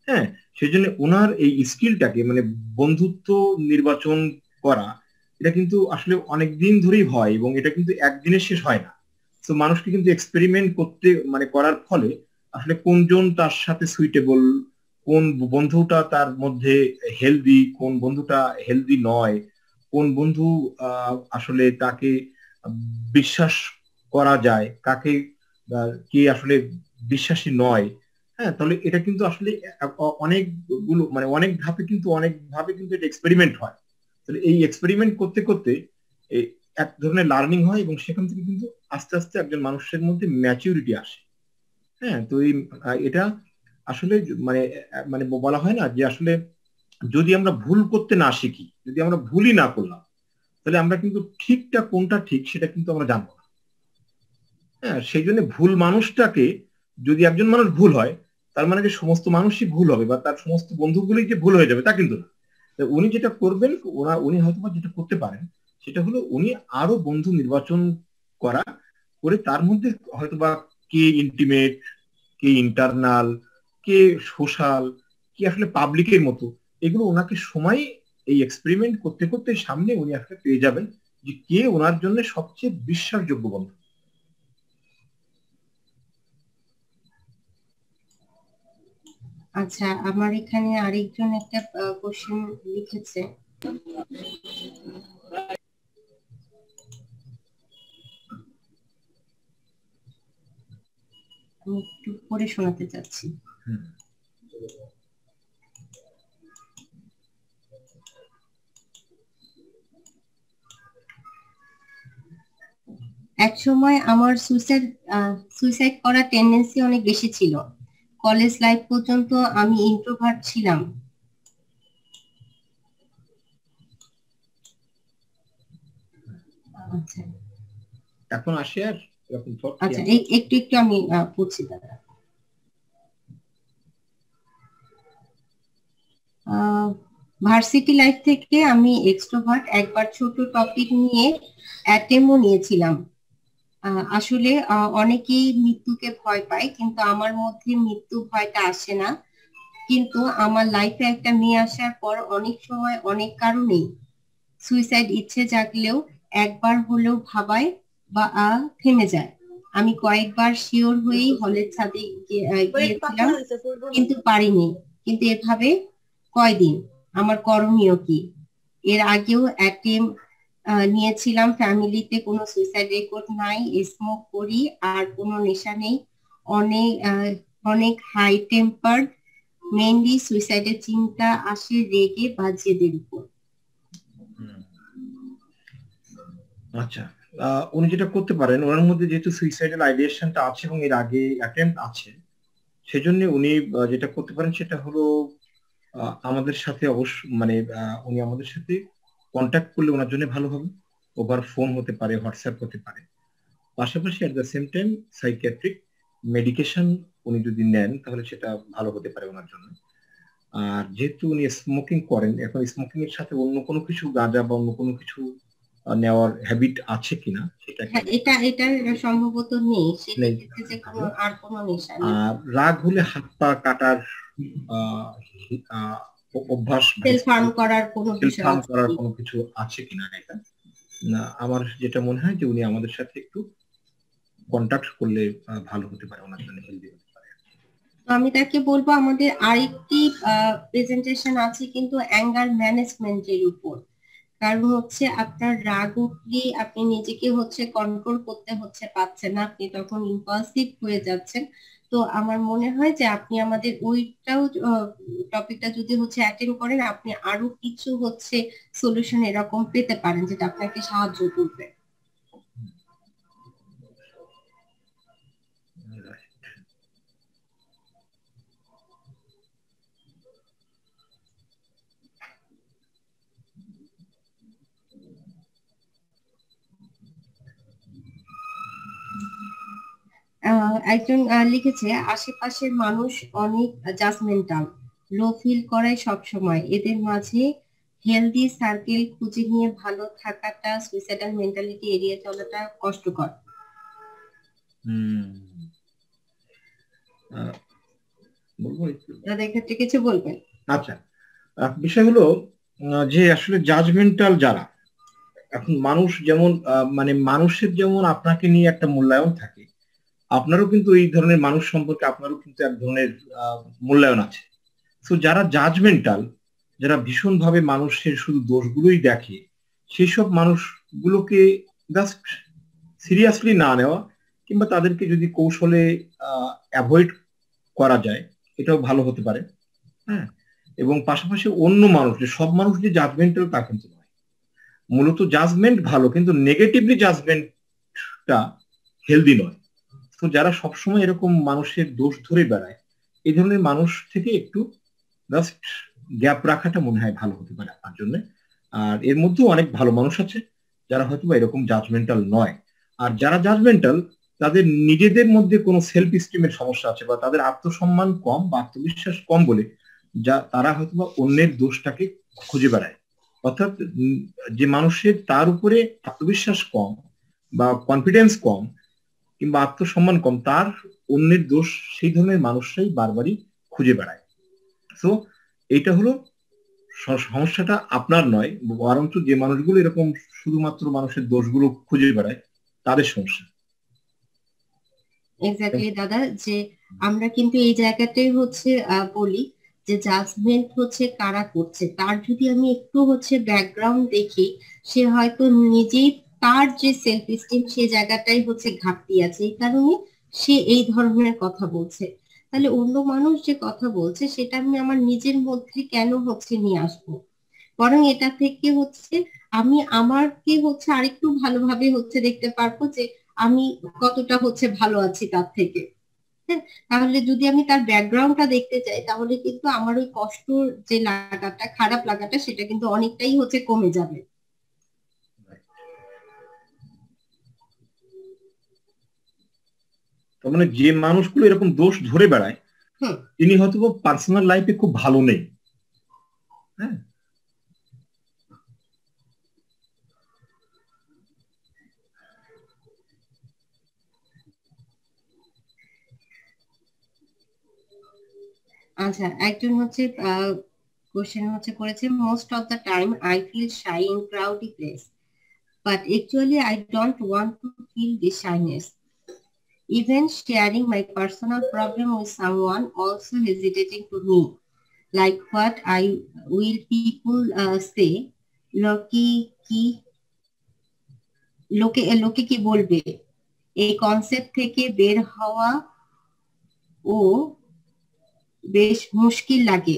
হ্যাঁ। সেই জন্য ওনার এই স্কিলটাকে, মানে বন্ধুত্ব নির্বাচন করা, এটা কিন্তু আসলে অনেক দিন ধরেই হয় এবং এটা কিন্তু একদিনে শেষ হয় না। তো মানুষকে কিন্তু এক্সপেরিমেন্ট করতে, মানে করার ফলে আসলে কোনজন তার সাথে সুইটেবল, কোন বন্ধুটা তার মধ্যে হেলদি, কোন বন্ধুটা হেলদি নয়, কোন বন্ধু আসলে তাকে বিশ্বাস করা যায়, কাকে কে আসলে বিশ্বাসী নয়। হ্যাঁ। তাহলে এটা কিন্তু আসলে অনেকগুলো, মানে অনেক ভাবে কিন্তু এটা এক্সপেরিমেন্ট হয়। তাহলে এই এক্সপেরিমেন্ট করতে করতে এই এক ধরনের লার্নিং হয় এবং সেখান থেকে কিন্তু আস্তে আস্তে একজন মানুষের মধ্যে ম্যাচিউরিটি আসে। হ্যাঁ। তো এটা আসলে মানে মানে বলা হয় না যে আসলে যদি আমরা ভুল করতে না শিখি, যদি আমরা ভুলই না করলাম, তাহলে আমরা কিন্তু ঠিকটা কোনটা ঠিক সেটা কিন্তু আমরা জানবো না। হ্যাঁ। সেই জন্য ভুল মানুষটাকে, যদি একজন মানুষ ভুল হয় তার মানে যে সমস্ত মানুষই ভুল হবে বা তার সমস্ত বন্ধুগুলি যে ভুল হয়ে যাবে তা কিন্তু না। তো উনি যেটা করবেন, উনি হয়তো যেটা করতে পারেন সেটা হলো উনি আরো বন্ধু নির্বাচন করা, করে তার মধ্যে হয়তোবা কে ইন্টিমেট, কে ইন্টারনাল, কে সোশ্যাল, কি আসলে পাবলিকের মতো, এগুলো ওনাকে সময় এই এক্সপেরিমেন্ট করতে করতে সামনে উনি আসলে পেয়ে যাবেন যে কে ওনার জন্য সবচেয়ে বিশ্বাসযোগ্য বন্ধু। আচ্ছা, আমার এখানে আরেকজন একটা কোশ্চেন লিখেছে, আমি একটু পড়ে শোনাতে চাচ্ছি। হুম। এক সময় আমার সুইসাইড করার টেন্ডেন্সি অনেক বেশি ছিল। কলেজ লাইফ পর্যন্ত আমি ইন্ট্রোভার্ট ছিলাম। আচ্ছা এখন আসে আর এরকম থট কি আচ্ছা, আসে? একটু একটু আমি পড়ছি দাদা। ভার্সিটি লাইফ থেকে আমি এক্সট্রোভার্ট। একবার ছোট টপিক নিয়ে অ্যাটেম্পও নিয়েছিলাম। আসলে অনেকেই মৃত্যুকে ভয় পায়, কিন্তু আমার মধ্যে মৃত্যু ভয়টা আসে না। কিন্তু আমার লাইফে একটা মেয়ে আসার পর অনেক সময় অনেক কারণেই সুইসাইড ইচ্ছে জাগলেও একবার হলেও ভাবায় বা থেমে যায়। আমি কয়েকবার শিওর হয়েই হলের ছাদে গিয়েছিলাম, কিন্তু পারিনি। কিন্তু এভাবে কয়দিন আমার করণীয় কি? এর আগেও অ্যাটেম্প নিয়েছিলাম। ফ্যামিলিতে কোনো সুইসাইড রেকর্ড নাই। স্মোক করি আর কোনো নেশা নেই। অনেক অনেক হাই টেম্পার। মেইনলি সুইসাইডের চিন্তা আসে রেগে বা জেদের উপর। আচ্ছা, উনি যেটা করতে পারেন, ওনার মধ্যে যেহেতু সুইসাইডাল আইডিয়েশনটা আছে এবং এর আগে অ্যাটেম্প আছে, সেজন্য উনি যেটা করতে পারেন সেটা হলো আমাদের সাথে অবশ্য মানে উনি আমাদের সাথে কন্ট্যাক্ট করলে ওনার জন্য ভালো হবে। ওভার ফোন হতে পারে, হোয়াটসঅ্যাপ হতে পারে। পাশাপাশি at the same time psychiatric medication উনি যদি নেন তাহলে সেটা ভালো হতে পারে ওনার জন্য। আর যেহেতু উনি স্মোকিং করেন, এখন স্মোকিং এর সাথে অন্য কোনো কিছু গাঁজা বা অন্য কোনো কিছু নেওয়ার হ্যাবিট আছে কিনা সেটা হ্যাঁ, একটু এটা সমভবত নেই। সে নেই। লিখেছে যে কোনো আর কোনো নেশা নেই। আর রাগ হলে হাত পা কাটার আহ, আহ, অভ্যাস বা সেলফ হার্ম করার কোনো সেলফ বিষয় হার্ম আছে করার কি? কোনো কিছু আছে কিনা এটা না, আমার যেটা মনে হয় যে উনি আমাদের সাথে একটু কন্টাক্ট করলে ভালো হতে পারে, ওনার জন্য হেলদি হতে পারে। তো আমি তাকে বলবো আমাদের আরেকটি প্রেজেন্টেশন আছে কিন্তু অ্যাঙ্গার ম্যানেজমেন্টের উপর। কারণ হচ্ছে আপনার রাগ উঠলে আপনি নিজেকে হচ্ছে কন্ট্রোল করতে হচ্ছে পাচ্ছেন না, আপনি তখন ইম্পালসিভ হয়ে যাচ্ছেন। তো আমার মনে হয় যে আপনি আমাদের ওইটাও টপিকটা যদি হচ্ছে অ্যাটেন্ড করেন, আপনি আরো কিছু হচ্ছে সলিউশন এরকম পেতে পারেন যেটা আপনাকে সাহায্য করবে। একজন লিখেছে আশেপাশের মানুষ অনেক জাজমেন্টাল, লো ফিল করায় সব সময়। এদের মাঝে হেলদি সার্কেল খুঁজে নিয়ে ভালো থাকাটা, সুইসাইডাল মেন্টালিটি এড়িয়ে চলাটা কষ্টকর। হুম, আহ, বলবো একটু। তাদের ক্ষেত্রে কিছু বলবেন? আচ্ছা, বিষয় হলো যে আসলে জাজমেন্টাল যারা, এখন মানুষ যেমন মানে মানুষের যেমন আপনাকে নিয়ে একটা মূল্যায়ন থাকে, আপনারও কিন্তু এই ধরনের মানুষ সম্পর্কে আপনারও কিন্তু এক ধরনের মূল্যায়ন আছে। তো যারা জাজমেন্টাল, যারা ভীষণভাবে মানুষের শুধু দোষগুলোই দেখে, সেই সব মানুষগুলোকে জাস্ট সিরিয়াসলি না নেওয়া কিংবা তাদেরকে যদি কৌশলে অ্যাভয়েড করা যায়, এটাও ভালো হতে পারে। হ্যাঁ, এবং পাশাপাশি অন্য মানুষ, যে সব মানুষ যে জাজমেন্টাল তা কিন্তু নয়। মূলত জাজমেন্ট ভালো, কিন্তু নেগেটিভলি জাজমেন্টটা হেলদি নয়। তো যারা সবসময় এরকম মানুষের দোষ ধরে বেড়ায়, এই ধরনের মানুষ থেকে একটু জাস্ট গ্যাপ রাখাটা মনে হয় ভালো হতে পারে আপনার জন্য। আর এর মধ্যেও অনেক ভালো মানুষ আছে যারা হয়তো বা এরকম জাজমেন্টাল নয়। আর যারা জাজমেন্টাল, তাদের নিজেদের মধ্যে কোনো সেলফ স্টিমের সমস্যা আছে বা তাদের আত্মসম্মান কম বা আত্মবিশ্বাস কম বলে যা তারা হয়তো বা অন্যের দোষটাকে খুঁজে বেড়ায়। অর্থাৎ যে মানুষের তার উপরে আত্মবিশ্বাস কম বা কনফিডেন্স কম কিংবা আত্মসম্মান কম, তার অন্যের দোষ সেই ধরনের মানুষরাই বারবারই খুঁজে বেড়ায়। তো এইটা হলো সমস্যাটা আপনার নয়, বরঞ্চ যে মানুষগুলো এরকম শুধুমাত্র মানুষের দোষগুলো খুঁজে বেড়ায় তাদের সমস্যা। এক্স্যাক্টলি দাদা, যে আমরা কিন্তু এই জায়গাটাই হচ্ছে বলি যে জাজমেন্ট হচ্ছে কারা করছে। তার যদি আমি একটু হচ্ছে ব্যাকগ্রাউন্ড দেখি, সে হয়তো নিজেই তার যে সেলফ এস্টিম সে জায়গাটাই হচ্ছে ঘাটতি আছে, এই কারণে সে এই ধরনের কথা বলছে। তাহলে অন্য মানুষ যে কথা বলছে সেটা আমি আমার নিজের মধ্যে কেন হচ্ছে নিয়ে আসবো? বরং এটা থেকে হচ্ছে আমি আমাকে হচ্ছে আরেকটু ভালোভাবে হচ্ছে দেখতে পারবো যে আমি কতটা হচ্ছে ভালো আছি তার থেকে। হ্যাঁ, তাহলে যদি আমি তার ব্যাকগ্রাউন্ডটা দেখতে চাই তাহলে কিন্তু আমার ওই কষ্ট, যে লাগাটা, খারাপ লাগাটা, সেটা কিন্তু অনেকটাই হচ্ছে কমে যাবে। তার মানে যে মানুষগুলো এরকম দোষ ধরে বেড়ায় হুম। তিনি হয়তো পার্সোনাল লাইফে খুব ভালো নেই। হ্যাঁ, আচ্ছা, একজন হচ্ছে কোশ্চেন হচ্ছে করেছে, most of the time I feel shy in crowdy place, but actually I don't want to feel this shyness. Even sharing my personal problem with someone also hesitating to me. Like what I will people say, লোকে কি লোকে কি বলবে, এই কনসেপ্ট থেকে বের হওয়া ও বেশ মুশকিল লাগে।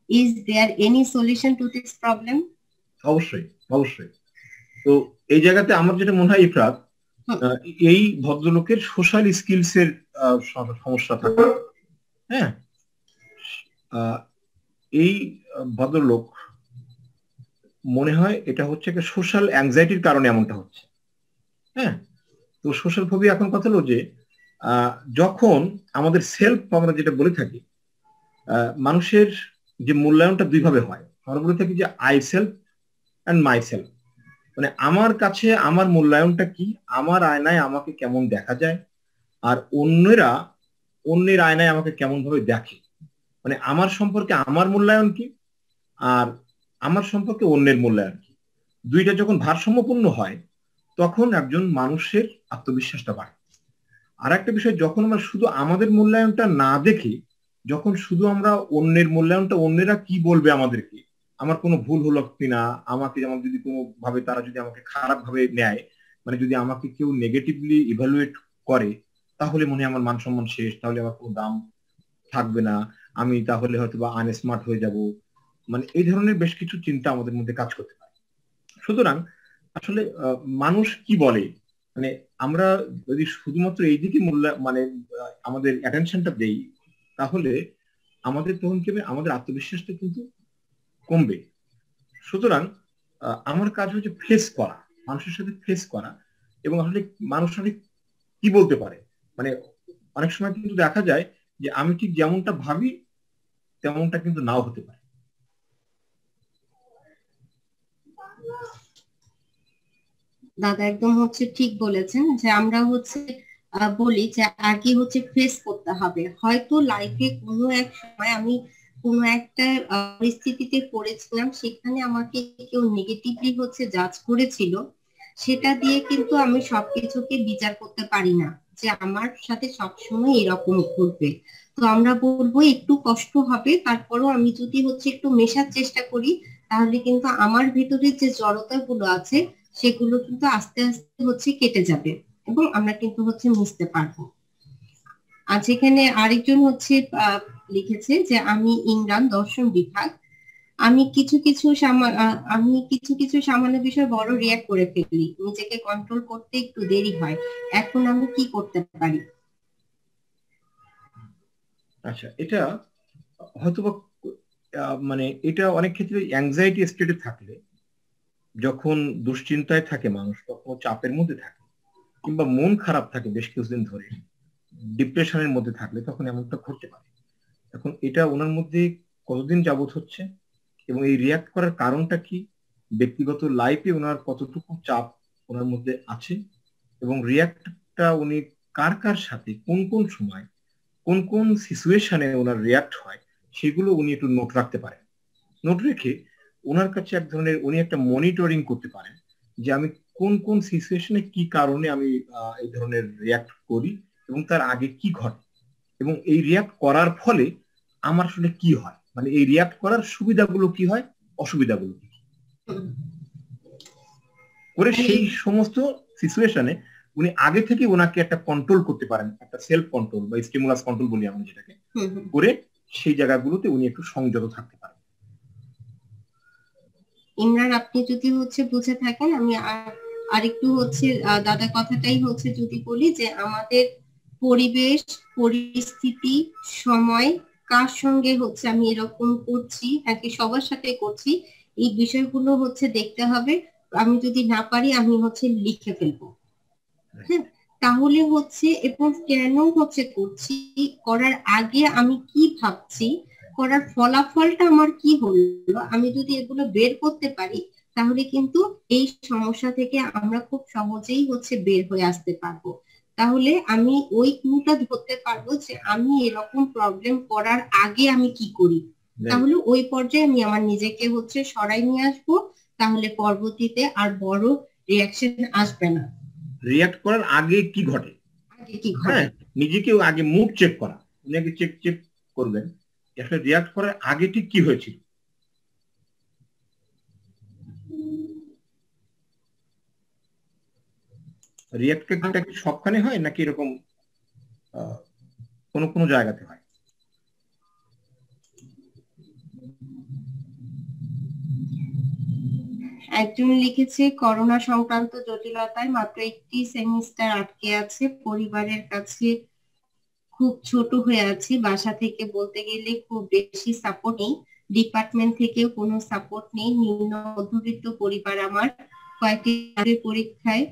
Is there any solution to this problem? অবশ্যই, অবশ্যই। তো এই জায়গাতে আমার যেটা মনে হয় ইফরাত, এই ভদ্রলোকের সোশ্যাল স্কিলস এর সমস্যা থাকে। হ্যাঁ, এই ভদ্রলোক মনে হয় এটা হচ্ছে একটা সোশ্যাল অ্যাংজাইটির কারণে এমনটা হচ্ছে। হ্যাঁ, তো সোশ্যাল ফোবিয়া এখন কথা হলো যে যখন আমাদের সেলফ, আমরা যেটা বলে থাকি, মানুষের যে মূল্যায়নটা দুই ভাবে হয়। আমরা বলে থাকি যে I self and my self, মানে আমার কাছে আমার মূল্যায়নটা কি, আমার আয়নায় আমাকে কেমন দেখা যায়, আর অন্যেরা অন্যের আয়নায় আমাকে কেমন ভাবে দেখে, মানে আমার সম্পর্কে আমার মূল্যায়ন কি আর আমার সম্পর্কে অন্যের মূল্যায়ন কি। দুইটা যখন ভারসাম্যপূর্ণ হয় তখন একজন মানুষের আত্মবিশ্বাসটা বাড়ে। আর একটা বিষয়, যখন আমরা শুধু আমাদের মূল্যায়নটা না দেখি, যখন শুধু আমরা অন্যের মূল্যায়নটা, অন্যেরা কি বলবে আমাদেরকে, আমার কোনো ভুল হলো কিনা, আমাকে যেমন যদি কোনো ভাবে তারা যদি আমাকে খারাপ ভাবে নেয়, মানে যদি আমাকে কেউ নেগেটিভলি ইভ্যালুয়েট করে, তাহলে মনে হয় আমার মান সম্মান শেষ, তাহলে আমার কোনো দাম থাকবে না, আমি তাহলে হয়তো বা আনস্মার্ট হয়ে যাব। মানে এই ধরনের বেশ কিছু চিন্তা আমাদের মধ্যে কাজ করতে পারে। সুতরাং আসলে মানুষ কি বলে, মানে আমরা যদি শুধুমাত্র এই দিকে মানে আমাদের অ্যাটেনশনটা দেই, তাহলে আমাদের তখন কি হবে, আমাদের আত্মবিশ্বাসটা কিন্তু কমবে। সুতরাং আমার কাজ হচ্ছে ফেস করা, মানুষের সাথে ফেস করা, এবং আসলে মানুষ আসলে কি বলতে পারে। মানে অনেক সময় কিন্তু দেখা যায় যে আমি ঠিক যেমনটা ভাবি তেমনটা কিন্তু নাও হতে পারে। দাদা একদম হচ্ছে ঠিক বলেছেন, যে আমরা হচ্ছে বলি যে আগে হচ্ছে ফেস করতে হবে। হয়তো লাইফে কোনো এক সময় আমি কোনো একটা পরিস্থিতিতে পড়েছিলাম, সেখানে আমাকে কেউ নেগেটিভলি হচ্ছে জাজ করেছিল, সেটা দিয়ে কিন্তু আমি সবকিছুকে বিচার করতে পারি না যে আমার সাথে সবসময় এরকম ঘটবে। তো আমরা বলবো একটু কষ্ট হবে, তারপরও আমি যদি হচ্ছে একটু মেশার চেষ্টা করি, তাহলে কিন্তু আমার ভিতরে যে জড়তা গুলো আছে সেগুলো কিন্তু আস্তে আস্তে হচ্ছে কেটে যাবে, এবং আমরা কিন্তু হচ্ছে বুঝতে পারবো। আর যেখানে আরেকজন হচ্ছে লিখেছে যে আমি ইমরান, দর্শন বিভাগ। আমি কিছু কিছু সামান্য বিষয় বড় রিয়াক্ট করে ফেলি, নিজেকে কন্ট্রোল করতে একটু দেরি হয়, এখন আমি কি করতে পারি? আচ্ছা, এটা হয়তোবা মানে এটা অনেক ক্ষেত্রে অ্যাংজাইটি স্টেটে থাকলে, যখন দুশ্চিন্তায় থাকে মানুষ, তখন চাপের মধ্যে থাকে, কিংবা মন খারাপ থাকে বেশ কিছুদিন ধরে, ডিপ্রেশনের মধ্যে থাকলে তখন এমনটা ঘটতে পারে। এখন এটা ওনার মধ্যে কতদিন যাবত হচ্ছে, এবং এই রিয়াক্ট করার কারণটা কি, ব্যক্তিগত লাইফে ওনার কতটুকু চাপ ওনার মধ্যে আছে, এবং রিয়াক্টটা উনি কার কার সাথে কোন কোন সময় কোন কোন সিচুয়েশনে ওনার রিয়াক্ট হয়, সেগুলো উনি একটু নোট রাখতে পারেন। নোট রেখে ওনার কাছে এক ধরনের উনি একটা মনিটরিং করতে পারেন, যে আমি কোন কোন সিচুয়েশনে কি কারণে আমি এই ধরনের রিয়াক্ট করি, এবং তার আগে কি ঘটে, এবং এই রিয়াক্ট করার ফলে আমার আসলে কি হয়, মানে এই রিয়াক্ট করার সুবিধাগুলো কি হয়, অসুবিধাগুলো কি করে, মানে সেই সমস্ত সিচুয়েশনে উনি আগে থেকে ওনাকে একটা কন্ট্রোল করতে পারেন, একটা সেলফ কন্ট্রোল বা স্টিমুলাস কন্ট্রোল বলি আমরা যেটাকে, করে সেই জায়গাগুলোতে উনি একটু সংযত থাকতে পারেন। ইমরান, আপনি যদি হচ্ছে বুঝে থাকেন, আমি আরেকটু হচ্ছে দাদা কথাটাই হচ্ছে যদি বলি যে আমাদের পরিবেশ, পরিস্থিতি, সময়, কার সঙ্গে হচ্ছে আমি এরকম করছি নাকি সবার সাথে করছি, এই বিষয়গুলো হচ্ছে দেখতে হবে। আমি যদি না পারি আমি হচ্ছে লিখে ফেলবো। হ্যাঁ, তাহলে হচ্ছে এবং কেন হচ্ছে করছি, করার আগে আমি কি ভাবছি, করার ফলাফলটা আমার কি হলো, আমি যদি এগুলো বের করতে পারি তাহলে কিন্তু এই সমস্যা থেকে আমরা খুব সহজেই হচ্ছে বের হয়ে আসতে পারবো। তাহলে আমি ওই ক্লুটা ধরতে পারবো যে আমি এরকম প্রবলেম করার আগে আমি কি করি, তাহলে ওই পর্যায়ে আমি আমার নিজেকে হচ্ছে সরাই নিয়ে আসবো। তাহলে পরবর্তীতে আর বড় রিয়াকশন আসবে না। রিয়াক্ট করার আগে কি ঘটে, আগে কি হ্যাঁ, ঘটে। নিজেকে আগে মুড চেক করা, উনি আগে চেক চেক করবেন আসলে রিয়াক্ট করার আগে ঠিক কি হয়েছিল। রিয়াক্টটা কি সবখানে হয় নাকি এরকম কোন কোন জায়গাতে হয়? একজন লিখেছে করোনা সংক্রান্ত জটিলতায় মাত্র একটি সেমিস্টার আটকে আছে, পরিবারের কাছে খুব ছোট হয়ে আছি, বাসা থেকে বলতে গেলে খুব বেশি সাপোর্ট নেই, ডিপার্টমেন্ট থেকেও কোনো সাপোর্ট নেই, নিম্ন মধ্যবিত্ত পরিবার আমার, কয়েকটি পরীক্ষায়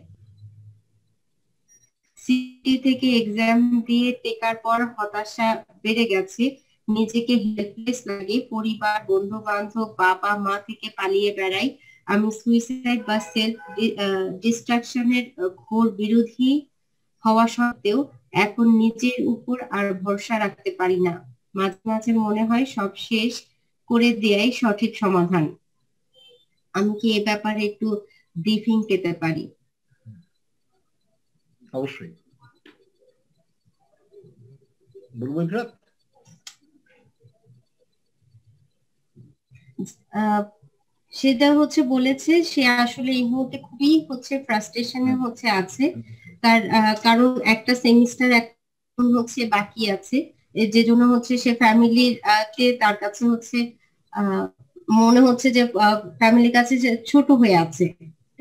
সিটি থেকে এক্সাম দিয়ে টেকার পর হতাশা বেড়ে গেছে, নিজেকে হেল্পলেস লাগে, পরিবার, বন্ধু বান্ধব, বাবা মা থেকে পালিয়ে বেড়াই, আমি সুইসাইড বা সেলফ ডিস্ট্রাকশনের ঘোর বিরোধী হওয়া সত্ত্বেও এখন নিজের উপর আর ভরসা রাখতে পারি না, মাঝে মাঝে মনে হয় সব শেষ করে দেয়াই সঠিক সমাধান। আমি কি এ ব্যাপারে একটু ব্রিফিং পেতে পারি? অবশ্যই বলবো ইফরাত। আহ সেটা হচ্ছে বলেছে সে আসলে এই মুহূর্তে খুবই হচ্ছে ফ্রাস্ট্রেশনে হচ্ছে আছে, তার কারণ একটা সেমিস্টার এখন হচ্ছে বাকি আছে, যে জন্য হচ্ছে সে ফ্যামিলির কে তার কাছে হচ্ছে আহ মনে হচ্ছে যে ফ্যামিলির কাছে যে ছোট হয়ে আছে,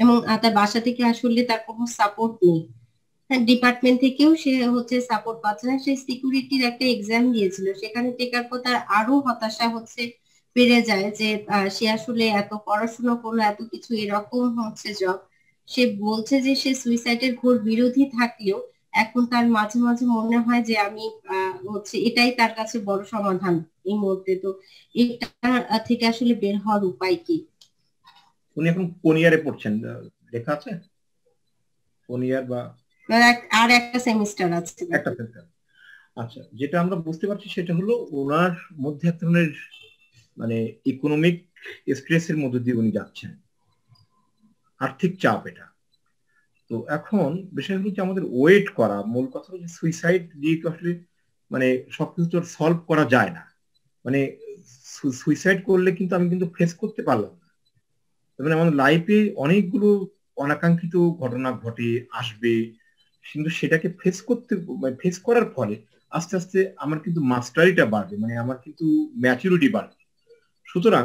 এবং তার বাসা থেকে আসলে তার কোনো সাপোর্ট নেই। হ্যাঁ, ডিপার্টমেন্ট থেকেও সে হচ্ছে সাপোর্ট পাচ্ছে না, সে সিকিউরিটির একটা এক্সাম দিয়েছিল, সেখানে টেকার পর তার আরো হতাশা হচ্ছে বেড়ে যায় যে সে আসলে এত পড়াশোনা করলো, এত কিছু এরকম হচ্ছে জব, সে বলছে যে সে সুইসাইডের ঘোর বিরোধী থাকলেও এখন তার মাঝে মাঝে মনে হয় যে আমি হচ্ছে এটাই তার কাছে বড় সমাধান এই মুহূর্তে। তো এটা থেকে আসলে বের হওয়ার উপায় কি? উনি এখন কোন ইয়ারে পড়ছেন লেখা আছে? কোন ইয়ার বা আর একটা সেমিস্টার আছে একটা বাকি। সেমিস্টার? আচ্ছা, যেটা আমরা বুঝতে পারছি সেটা হলো ওনার মধ্যে এক ধরনের মানে ইকোনমিক স্ট্রেসের মধ্যে দিয়ে উনি যাচ্ছেন, আর্থিক চাপ এটা। তো এখন বিষয় হলো যে আমাদের ওয়েট করা, মূল কথা হচ্ছে সুইসাইড দিয়ে তো আসলে মানে সবকিছু তো সলভ করা যায় না। মানে সুইসাইড করলে কিন্তু আমি কিন্তু ফেস করতে পারলাম না, মানে আমাদের লাইফে অনেকগুলো অনাকাঙ্ক্ষিত ঘটনা ঘটে আসবে, কিন্তু সেটাকে ফেস করতে মানে ফেস করার ফলে আস্তে আস্তে আমার কিন্তু মাস্টারিটা বাড়বে, মানে আমার কিন্তু ম্যাচুরিটি বাড়বে। সুতরাং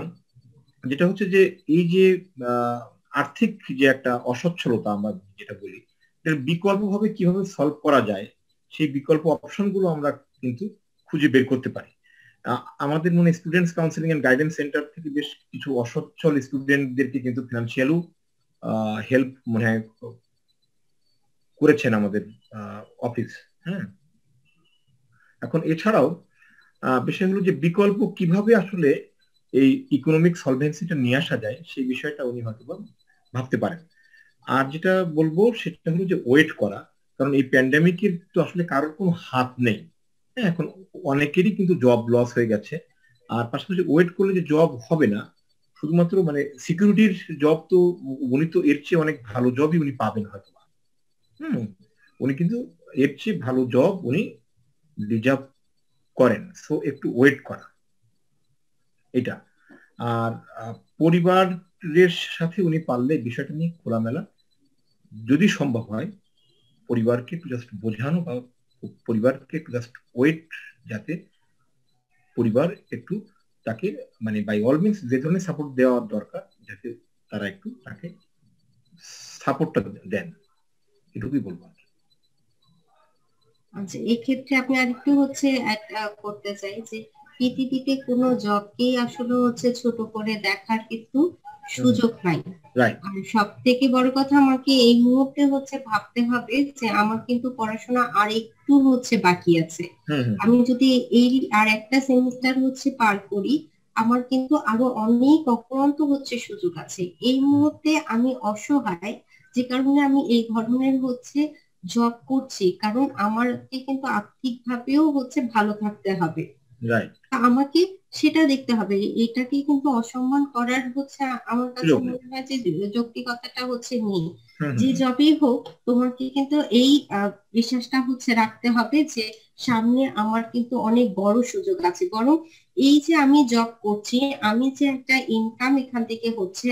যেটা হচ্ছে যে এই যে আহ, আর্থিক যে একটা অসচ্ছলতা আমরা যেটা বলি, এর বিকল্প ভাবে কিভাবে সলভ করা যায় সেই বিকল্প অপশন গুলো আমরা কিন্তু খুঁজে বের করতে পারি। আমাদের মনে students counselling and guidance centre থেকে বেশ কিছু অসচ্ছল স্টুডেন্টদেরকে কিন্তু ফিনান্সিয়ালও হেল্প মনে হয় করেছেন আমাদের অফিস। হ্যাঁ, এখন এছাড়াও বিষয় হলো যে বিকল্প কিভাবে আসলে এই ইকোনমিক সলভেন্সিটা নিয়ে আসা যায় সেই বিষয়টা উনি হয়তো বা ভাবতে পারেন। আর যেটা বলবো সেটা হলো যে ওয়েট করা, কারণ এই প্যান্ডেমিকের তো আসলে কারোর কোনো হাত নেই। হ্যাঁ, এখন অনেকেরই কিন্তু জব লস হয়ে গেছে। আর পাশাপাশি ওয়েট করলে যে জব হবে না, শুধুমাত্র মানে সিকিউরিটির জব তো উনি তো এর চেয়ে অনেক ভালো জবই উনি পাবেন হয়তো। হুম, উনি কিন্তু এর চেয়ে ভালো জব উনি ডিজার্ভ করেন, সো একটু ওয়েট করা এটা। আর পরিবারের সাথে উনি পারলে বিষয়টা নিয়ে খোলামেলা যদি সম্ভব হয় পরিবারকে একটু জাস্ট বোঝানো বা পরিবারকে একটু জাস্ট ওয়েট, যাতে পরিবার একটু তাকে মানে বাই অল মিনস যে ধরনের সাপোর্ট দেওয়ার দরকার যাতে তারা একটু তাকে সাপোর্টটা দেন, এটুকুই বলবো। আচ্ছা, এক্ষেত্রে আপনি আরেকটু করতে চাই যে পৃথিবীতে কোনো জবকেই আসলে ছোট করে দেখার কিন্তু সুযোগ নাই। রাইট। আর সব থেকে বড় কথা, আমাকে এই মুহূর্তে ভাবতে হবে যে আমার কিন্তু পড়াশোনা আর একটু বাকি আছে। আমি যদি এই আর একটা সেমিস্টার পার করি, আমার কিন্তু আরো অনেক অফুরন্ত সুযোগ আছে। এই মুহূর্তে আমি অসহায়, যে কারণে আমি এই ধরনের জব করছি, কারণ আমাকে কিন্তু আর্থিক ভাবেও ভালো থাকতে হবে। রাইট। আমাকে সেটা দেখতে হবে, এটাকে কিন্তু অসম্মান করার আমার কাছে মনে হয় যে যৌক্তিকতাটা নেই। যে জবই হোক, তোমাকে কিন্তু এই বিশ্বাসটা রাখতে হবে যে সামনে আমার কিন্তু অনেক বড় সুযোগ আছে। বরং এই যে আমি জব করছি, আমি যে একটা ইনকাম এখান থেকে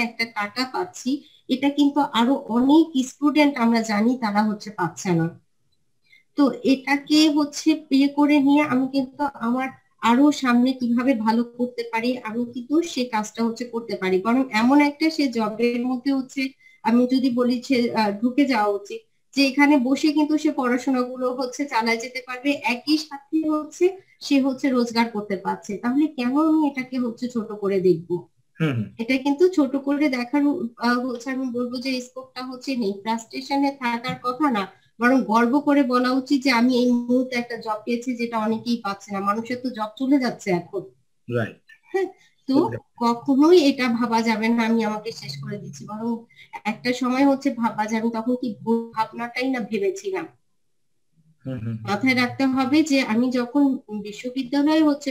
একটা টাকা পাচ্ছি, এটা কিন্তু আরো অনেক স্টুডেন্ট আমরা জানি তারা পাচ্ছে না। তো এটাকে ইয়ে করে নিয়ে আমি কিন্তু আমার আরো সামনে কিভাবে ভালো করতে পারি, আমি কিন্তু সে কাজটা করতে পারি। বরং এমন একটা সে জবের মধ্যে আমি যদি বলি ঢুকে যাওয়া উচিত, যে এখানে বসে কিন্তু সে পড়াশোনা গুলো চালায় যেতে পারবে, একই সাথে সে রোজগার করতে পারছে। তাহলে কেন আমি এটাকে ছোট করে দেখবো? এটা কিন্তু ছোট করে দেখার আমি বলবো যে স্কোপটা নেই। ফ্রাস্ট্রেশনে থাকার কথা না, বরং গর্ব করে বলা উচিত যে আমি এই মুহূর্তে একটা জব পেয়েছি, যেটা অনেকেই পাচ্ছে না। মানুষের তো জব চলে যাচ্ছে এখন। রাইট। হ্যাঁ, তো কখনোই এটা ভাবা যাবে না আমি আমাকে শেষ করে দিচ্ছি, বরং একটা সময় ভাবা যাবে আমি তখন কি ভুল ভাবনাটাই না ভেবেছিলাম। মাথায় রাখতে হবে যে আমি যখন বিশ্ববিদ্যালয়ে ভর্তি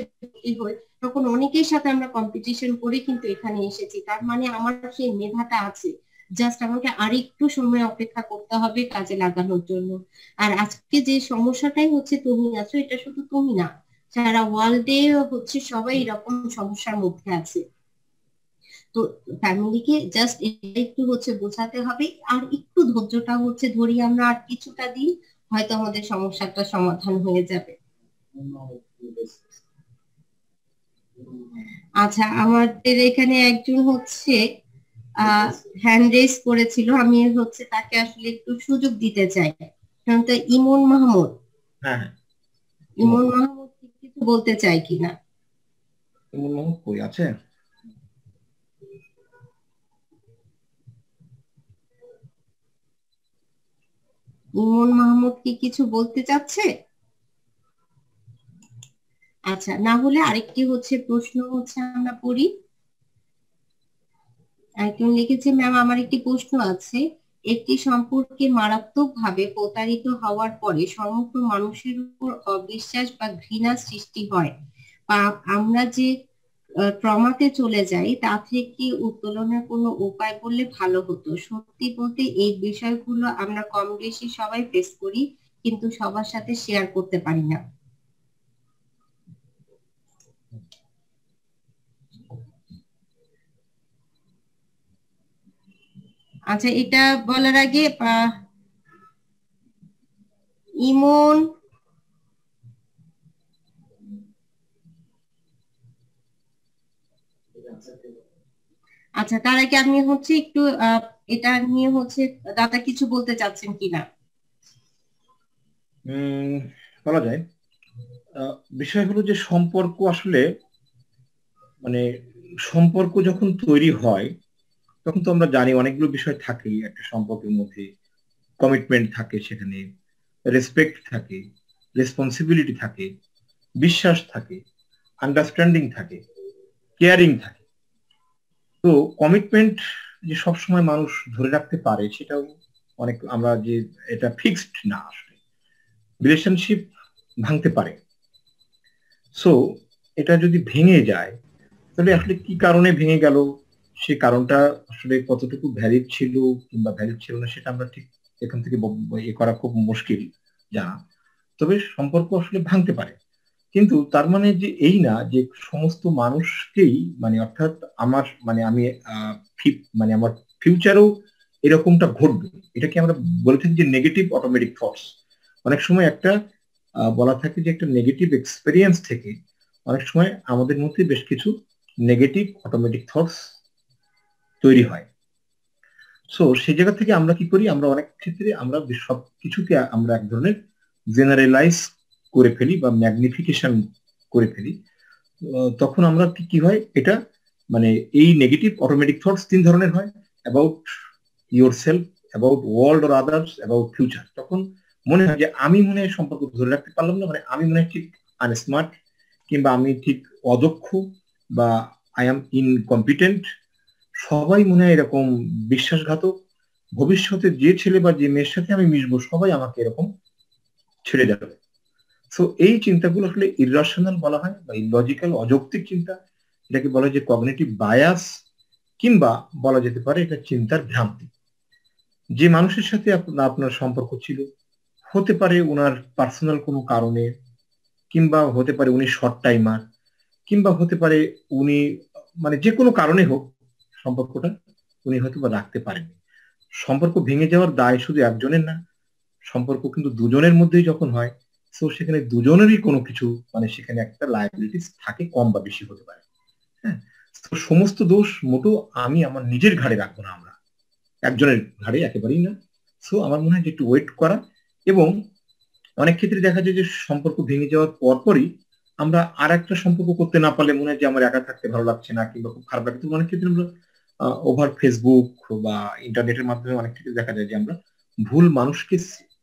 হই, তখন অনেকের সাথে আমরা কম্পিটিশন করে কিন্তু এখানে এসেছি। তার মানে আমার সেই মেধাটা আছে, জাস্ট আমাকে আরেকটু সময় অপেক্ষা করতে হবে কাজে লাগানোর জন্য। আর আজকে যে সমস্যাটাই তুমি আছো, এটা শুধু তুমি না, সারা ওয়ার্ল্ডে সবাই এরকম সমস্যার মধ্যে আছে। তো ফ্যামিলিকে জাস্ট একটু বোঝাতে হবে, আর একটু ধৈর্যটা ধরি আমরা, আর কিছুটা দিন হয়তো আমাদের সমস্যাটা সমাধান হয়ে যাবে। আচ্ছা, আমাদের এখানে একজন হ্যান্ড রেজ করেছিল, আমি তাকে আসলে একটু সুযোগ দিতে চাই। তো ইমন মাহমুদ, ইমন মাহমুদ কিছু বলতে চাই কিনা? ইমন মাহমুদ কই আছে? ইমন মাহমুদ কি কিছু বলতে চাচ্ছে? আচ্ছা, না হলে আরেকটি প্রশ্ন আমরা পড়ি। একজন লিখেছে, ম্যাম আমার একটি প্রশ্ন আছে। একটি সম্পর্কে মারাত্মকভাবে প্রতারিত হওয়ার পরে সমগ্র মানুষের উপর অবিশ্বাস বা ঘৃণা সৃষ্টি হয়, বা আমরা যে ট্রমাতে চলে যাই, তা থেকে উত্তোলনের কোনো উপায় বললে ভালো হতো। সত্যি বলতে এই বিষয়গুলো আমরা কম বেশি সবাই ফেস করি, কিন্তু সবার সাথে শেয়ার করতে পারি না। আচ্ছা, এটা বলার আগে ইমন, আচ্ছা তার আগে আমি একটু এটা নিয়ে দাদা কিছু বলতে চাচ্ছেন কিনা? বলা যায়। বিষয় হলো যে সম্পর্ক আসলে মানে সম্পর্ক যখন তৈরি হয়, তখন তো আমরা জানি অনেকগুলো বিষয় থাকে একটা সম্পর্কের মধ্যে। কমিটমেন্ট থাকে, সেখানে রেসপেক্ট থাকে, রেসপন্সিবিলিটি থাকে, বিশ্বাস থাকে, আন্ডারস্ট্যান্ডিং থাকে, কেয়ারিং থাকে। তো কমিটমেন্ট যে সবসময় মানুষ ধরে রাখতে পারে সেটাও অনেক, আমরা যে এটা ফিক্সড না আসলে, রিলেশনশিপ ভাঙতে পারে। সো এটা যদি ভেঙে যায়, তাহলে আসলে কি কারণে ভেঙে গেল, সে কারণটা আসলে কতটুকু ভ্যালিড ছিল কিংবা ভ্যালিড ছিল না, সেটা আমরা ঠিক এখান থেকে এ করা খুব মুশকিল জানা। তবে সম্পর্ক আসলে ভাঙতে পারে, কিন্তু তার মানে যে এই না যে সমস্ত মানুষকেই, মানে অর্থাৎ আমার মানে আমি মানে আমার ফিউচারেও এরকমটা ঘটবে, এটাকে আমরা বলে থাকি যে নেগেটিভ অটোমেটিক থটস। অনেক সময় একটা বলা থাকে যে একটা নেগেটিভ এক্সপেরিয়েন্স থেকে অনেক সময় আমাদের মধ্যে বেশ কিছু নেগেটিভ অটোমেটিক থটস তৈরি হয়। সো সেই জায়গা থেকে আমরা কি করি, আমরা অনেক ক্ষেত্রে আমরা সব কিছুকে আমরা এক ধরনের জেনারেলাইজ করে ফেলি বা ম্যাগনিফিকেশন করে ফেলি। তখন আমরা কি হয়, এটা মানে এই নেগেটিভ অটোমেটিক থটস তিন ধরনের হয়: about your self, about world or others, about future. তখন মনে হয় যে আমি মনে হয় সম্পর্ক ধরে রাখতে পারলাম না, মানে আমি মনে হয় ঠিক আনস্মার্ট, কিংবা আমি ঠিক অদক্ষ, বা আই এম ইনকম্পিটেন্ট। সবাই মনে হয় এরকম বিশ্বাসঘাতক। ভবিষ্যতে যে ছেলে বা যে মেয়ের সাথে আমি মিশবো সবাই আমাকে এরকম ছেড়ে যাবে। সো এই চিন্তাগুলো আসলে ইররাশনাল বলা হয় বা ইলজিক্যাল, অযৌক্তিক চিন্তা। এটাকে বলা হয় যে কগনিটিভ বায়াস, কিংবা বলা যেতে পারে এটা চিন্তার ভ্রান্তি। যে মানুষের সাথে আপনার সম্পর্ক ছিল, হতে পারে ওনার পার্সোনাল কোনো কারণে, কিংবা হতে পারে উনি শর্ট টাইমার, কিংবা হতে পারে উনি মানে যে কোনো কারণে হোক সম্পর্কটা উনি হয়তো বা রাখতে পারেননি। সম্পর্ক ভেঙে যাওয়ার দায় শুধু একজনের না, সম্পর্ক কিন্তু দুজনের মধ্যেই যখন হয়, তো সেখানে দুজনেরই কোনো কিছু মানে সেখানে একটা লায়াবিলিটিস থাকে, কম বা বেশি হতে পারে। হ্যাঁ, তো সমস্ত দোষ মোটো আমি আমার নিজের ঘাড়ে রাখবো না, আমরা একজনের ঘাড়ে একেবারেই না। সো আমার মনে হয় যে একটু ওয়েট করা, এবং অনেক ক্ষেত্রে দেখা যায় যে সম্পর্ক ভেঙে যাওয়ার পরপরই আমরা আর একটা সম্পর্ক করতে না পারলে মনে হয় যে আমার একা থাকতে ভালো লাগছে না, কিংবা খুব খারাপ লাগে। তো অনেক ক্ষেত্রে আমরা ওভার ফেসবুক বা ইন্টারনেটের মাধ্যমে অনেক ক্ষেত্রে দেখা যায় যে আমরা ভুল মানুষকে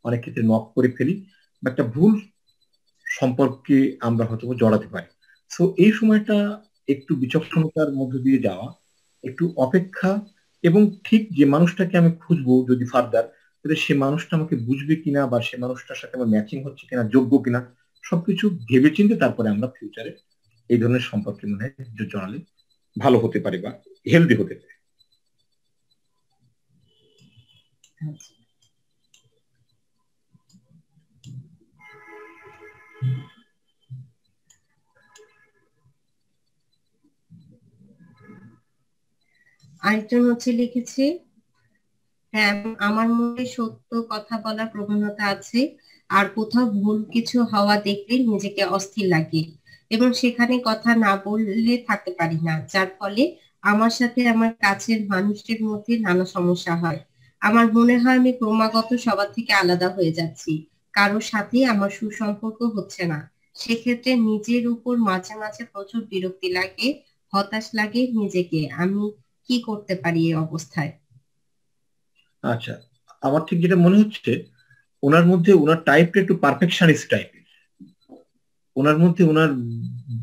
অনেক ক্ষেত্রে নক করে ফেলি, বা একটা ভুল সম্পর্কে আমরা হয়তো জড়াতে পারি। সো এই সময়টা একটু বিচক্ষণতার মধ্যে দিয়ে যাওয়া, একটু অপেক্ষা, এবং ঠিক যে মানুষটাকে আমি খুঁজবো যদি ফার্দার, তাহলে সে মানুষটা আমাকে বুঝবে কিনা, বা সে মানুষটার সাথে আমার ম্যাচিং হচ্ছে কিনা, যোগ্য কিনা, সবকিছু ভেবেচিন্তে তারপরে আমরা ফিউচারে এই ধরনের সম্পর্কে মনে হয় জড়ালে ভালো হতে পারে বা হেলদি হতে পারে। আচ্ছা। আরেকজন হচ্ছে লিখেছে, হ্যাঁ, আমার মনে সত্য কথা বলার প্রবণতা আছে, আর কোথাও ভুল কিছু হওয়া দেখলে নিজেকে অস্থির লাগে এবং সেখানে কথা না বললে থাকতে পারি না, যার ফলে আমার সাথে আমার কাছের মানুষদের মধ্যে নানা সমস্যা হয়। আমার মনে হয় আমি ক্রমাগত সবার থেকে আলাদা হয়ে যাচ্ছি, কারোর সাথে আমার সুসম্পর্ক হচ্ছে না। সেক্ষেত্রে নিজের উপর মাঝে মাঝে প্রচুর বিরক্তি লাগে, হতাশ লাগে নিজেকে। আমি কি করতে পারি এই অবস্থায়? আচ্ছা, আমার ঠিক যেটা মনে হচ্ছে, ওনার মধ্যে ওনার টাইপটা একটু পারফেকশনিস্ট টাইপের। ওনার মধ্যে ওনার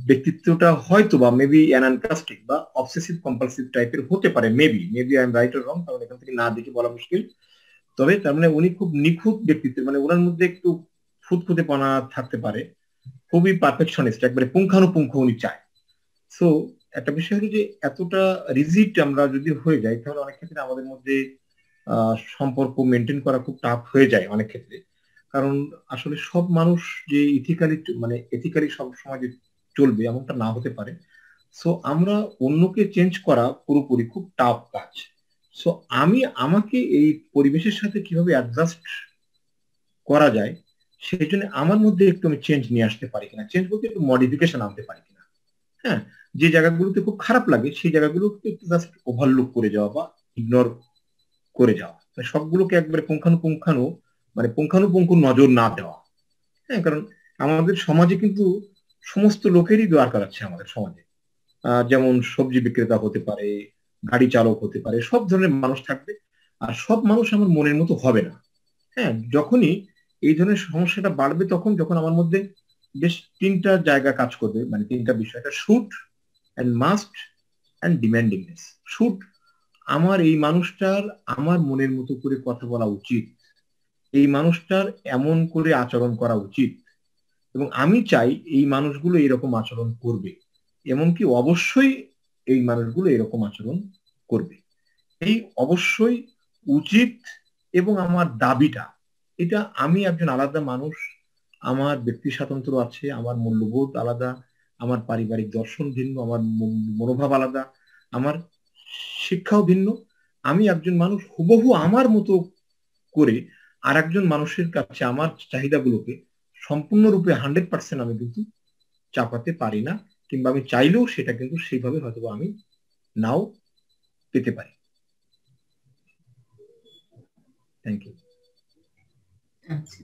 ব্যক্তিত্বটা হয়তো বা মেবি অ্যানানকাস্টিক বা অবসেসিভ কম্পালসিভ টাইপের হতে পারে। Maybe maybe I am right or wrong, কারণ এখান থেকে না দেখে বলা মুশকিল। তবে তার মানে উনি খুব নিখুঁত ব্যক্তিত্ব, মানে ওনার মধ্যে একটু খুঁতখুঁতেপনা থাকতে পারে। খুবই পারফেকশনিস্ট, একবারে পুঙ্খানুপুঙ্খ উনি চায়। সো একটা বিষয় হলো যে এতটা রিজিড আমরা যদি হয়ে যাই, তাহলে অনেক ক্ষেত্রে আমাদের মধ্যে সম্পর্ক মেনটেন করা খুব টাফ হয়ে যায় অনেক ক্ষেত্রে। কারণ আসলে সব মানুষ যে ইথিক্যালি মানে এথিক্যালি সব সময় যে চলবে এমনটা না হতে পারে। সো আমরা অন্যকে চেঞ্জ করা পুরোপুরি খুব টাফ কাজ। সো আমি আমাকে এই পরিবেশের সাথে কিভাবে অ্যাডজাস্ট করা যায়, সেই জন্য আমার মধ্যে একটু আমি চেঞ্জ নিয়ে আসতে পারি কিনা, চেঞ্জ বলতে একটু মডিফিকেশন আনতে পারি কিনা। হ্যাঁ, যে জায়গাগুলোতে খুব খারাপ লাগে সেই জায়গাগুলোকে একটু জাস্ট ওভারলুক করে যাওয়া বা ইগনোর করে যাওয়া, মানে সবগুলোকে একবারে মানে পুঙ্খানুপুঙ্খ নজর না দেওয়া। হ্যাঁ, কারণ আমাদের সমাজে কিন্তু সমস্ত লোকেরই দরকার আছে আমাদের সমাজে। যেমন সবজি বিক্রেতা হতে পারে, গাড়ি চালক হতে পারে, সব ধরনের মানুষ থাকবে। আর সব মানুষ আমার মনের মতো হবে না। হ্যাঁ, যখনই এই ধরনের সমস্যাটা বাড়বে, তখন যখন আমার মধ্যে বেশ তিনটা জায়গা কাজ করবে, মানে তিনটা বিষয়: একটা should and must and demandingness. Should, আমার এই মানুষটার আমার মনের মতো করে কথা বলা উচিত, এই মানুষটার এমন করে আচরণ করা উচিত, এবং আমি চাই এই মানুষগুলো এরকম আচরণ করবে, এমনকি অবশ্যই এই মানুষগুলো এরকম আচরণ করবে। এই অবশ্যই, উচিত এবং আমার দাবিটা, এটা আমি একজন আলাদা মানুষ, আমার ব্যক্তি স্বাতন্ত্র্য আছে, আমার মূল্যবোধ আলাদা, আমার পারিবারিক দর্শন ভিন্ন, আমার মনোভাব আলাদা, আমার শিক্ষাও ভিন্ন। আমি একজন মানুষ, হুবহু আমার মতো করে আর একজন মানুষের কাছে আমার চাহিদাগুলোকে সম্পূর্ণরূপে 100% আমি কিন্তু চাপাতে পারি না, কিংবা আমি চাইলেও সেটা কিন্তু সেইভাবে হয়তো আমি নাও পেতে পারি। Thank you. আচ্ছা,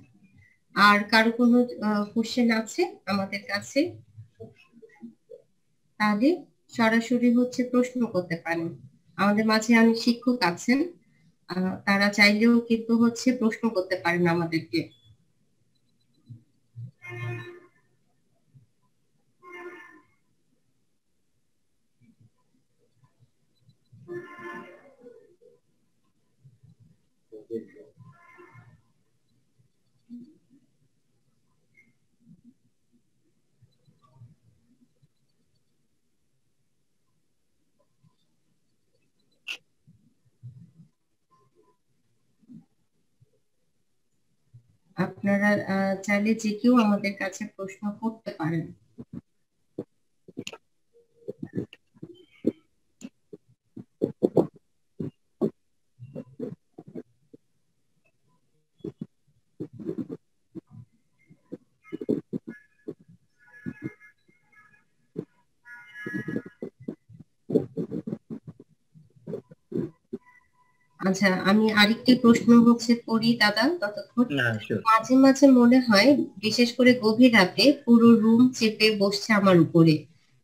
আর কারো কোনো কোশ্চেন আছে আমাদের কাছে? তাহলে সরাসরি প্রশ্ন করতে পারেন। আমাদের মাঝে অনেক শিক্ষক আছেন, তারা চাইলেও কিন্তু প্রশ্ন করতে পারেন আমাদেরকে। আপনারা চাইলে যে কেউ আমাদের কাছে প্রশ্ন করতে পারেন। আচ্ছা, আমি আরেকটি প্রশ্ন করি দাদা ততক্ষণ। মাঝে মাঝে মনে হয়, বিশেষ করে গভীর রাতে, পুরো রুম চেপে বসছে আমার উপরে।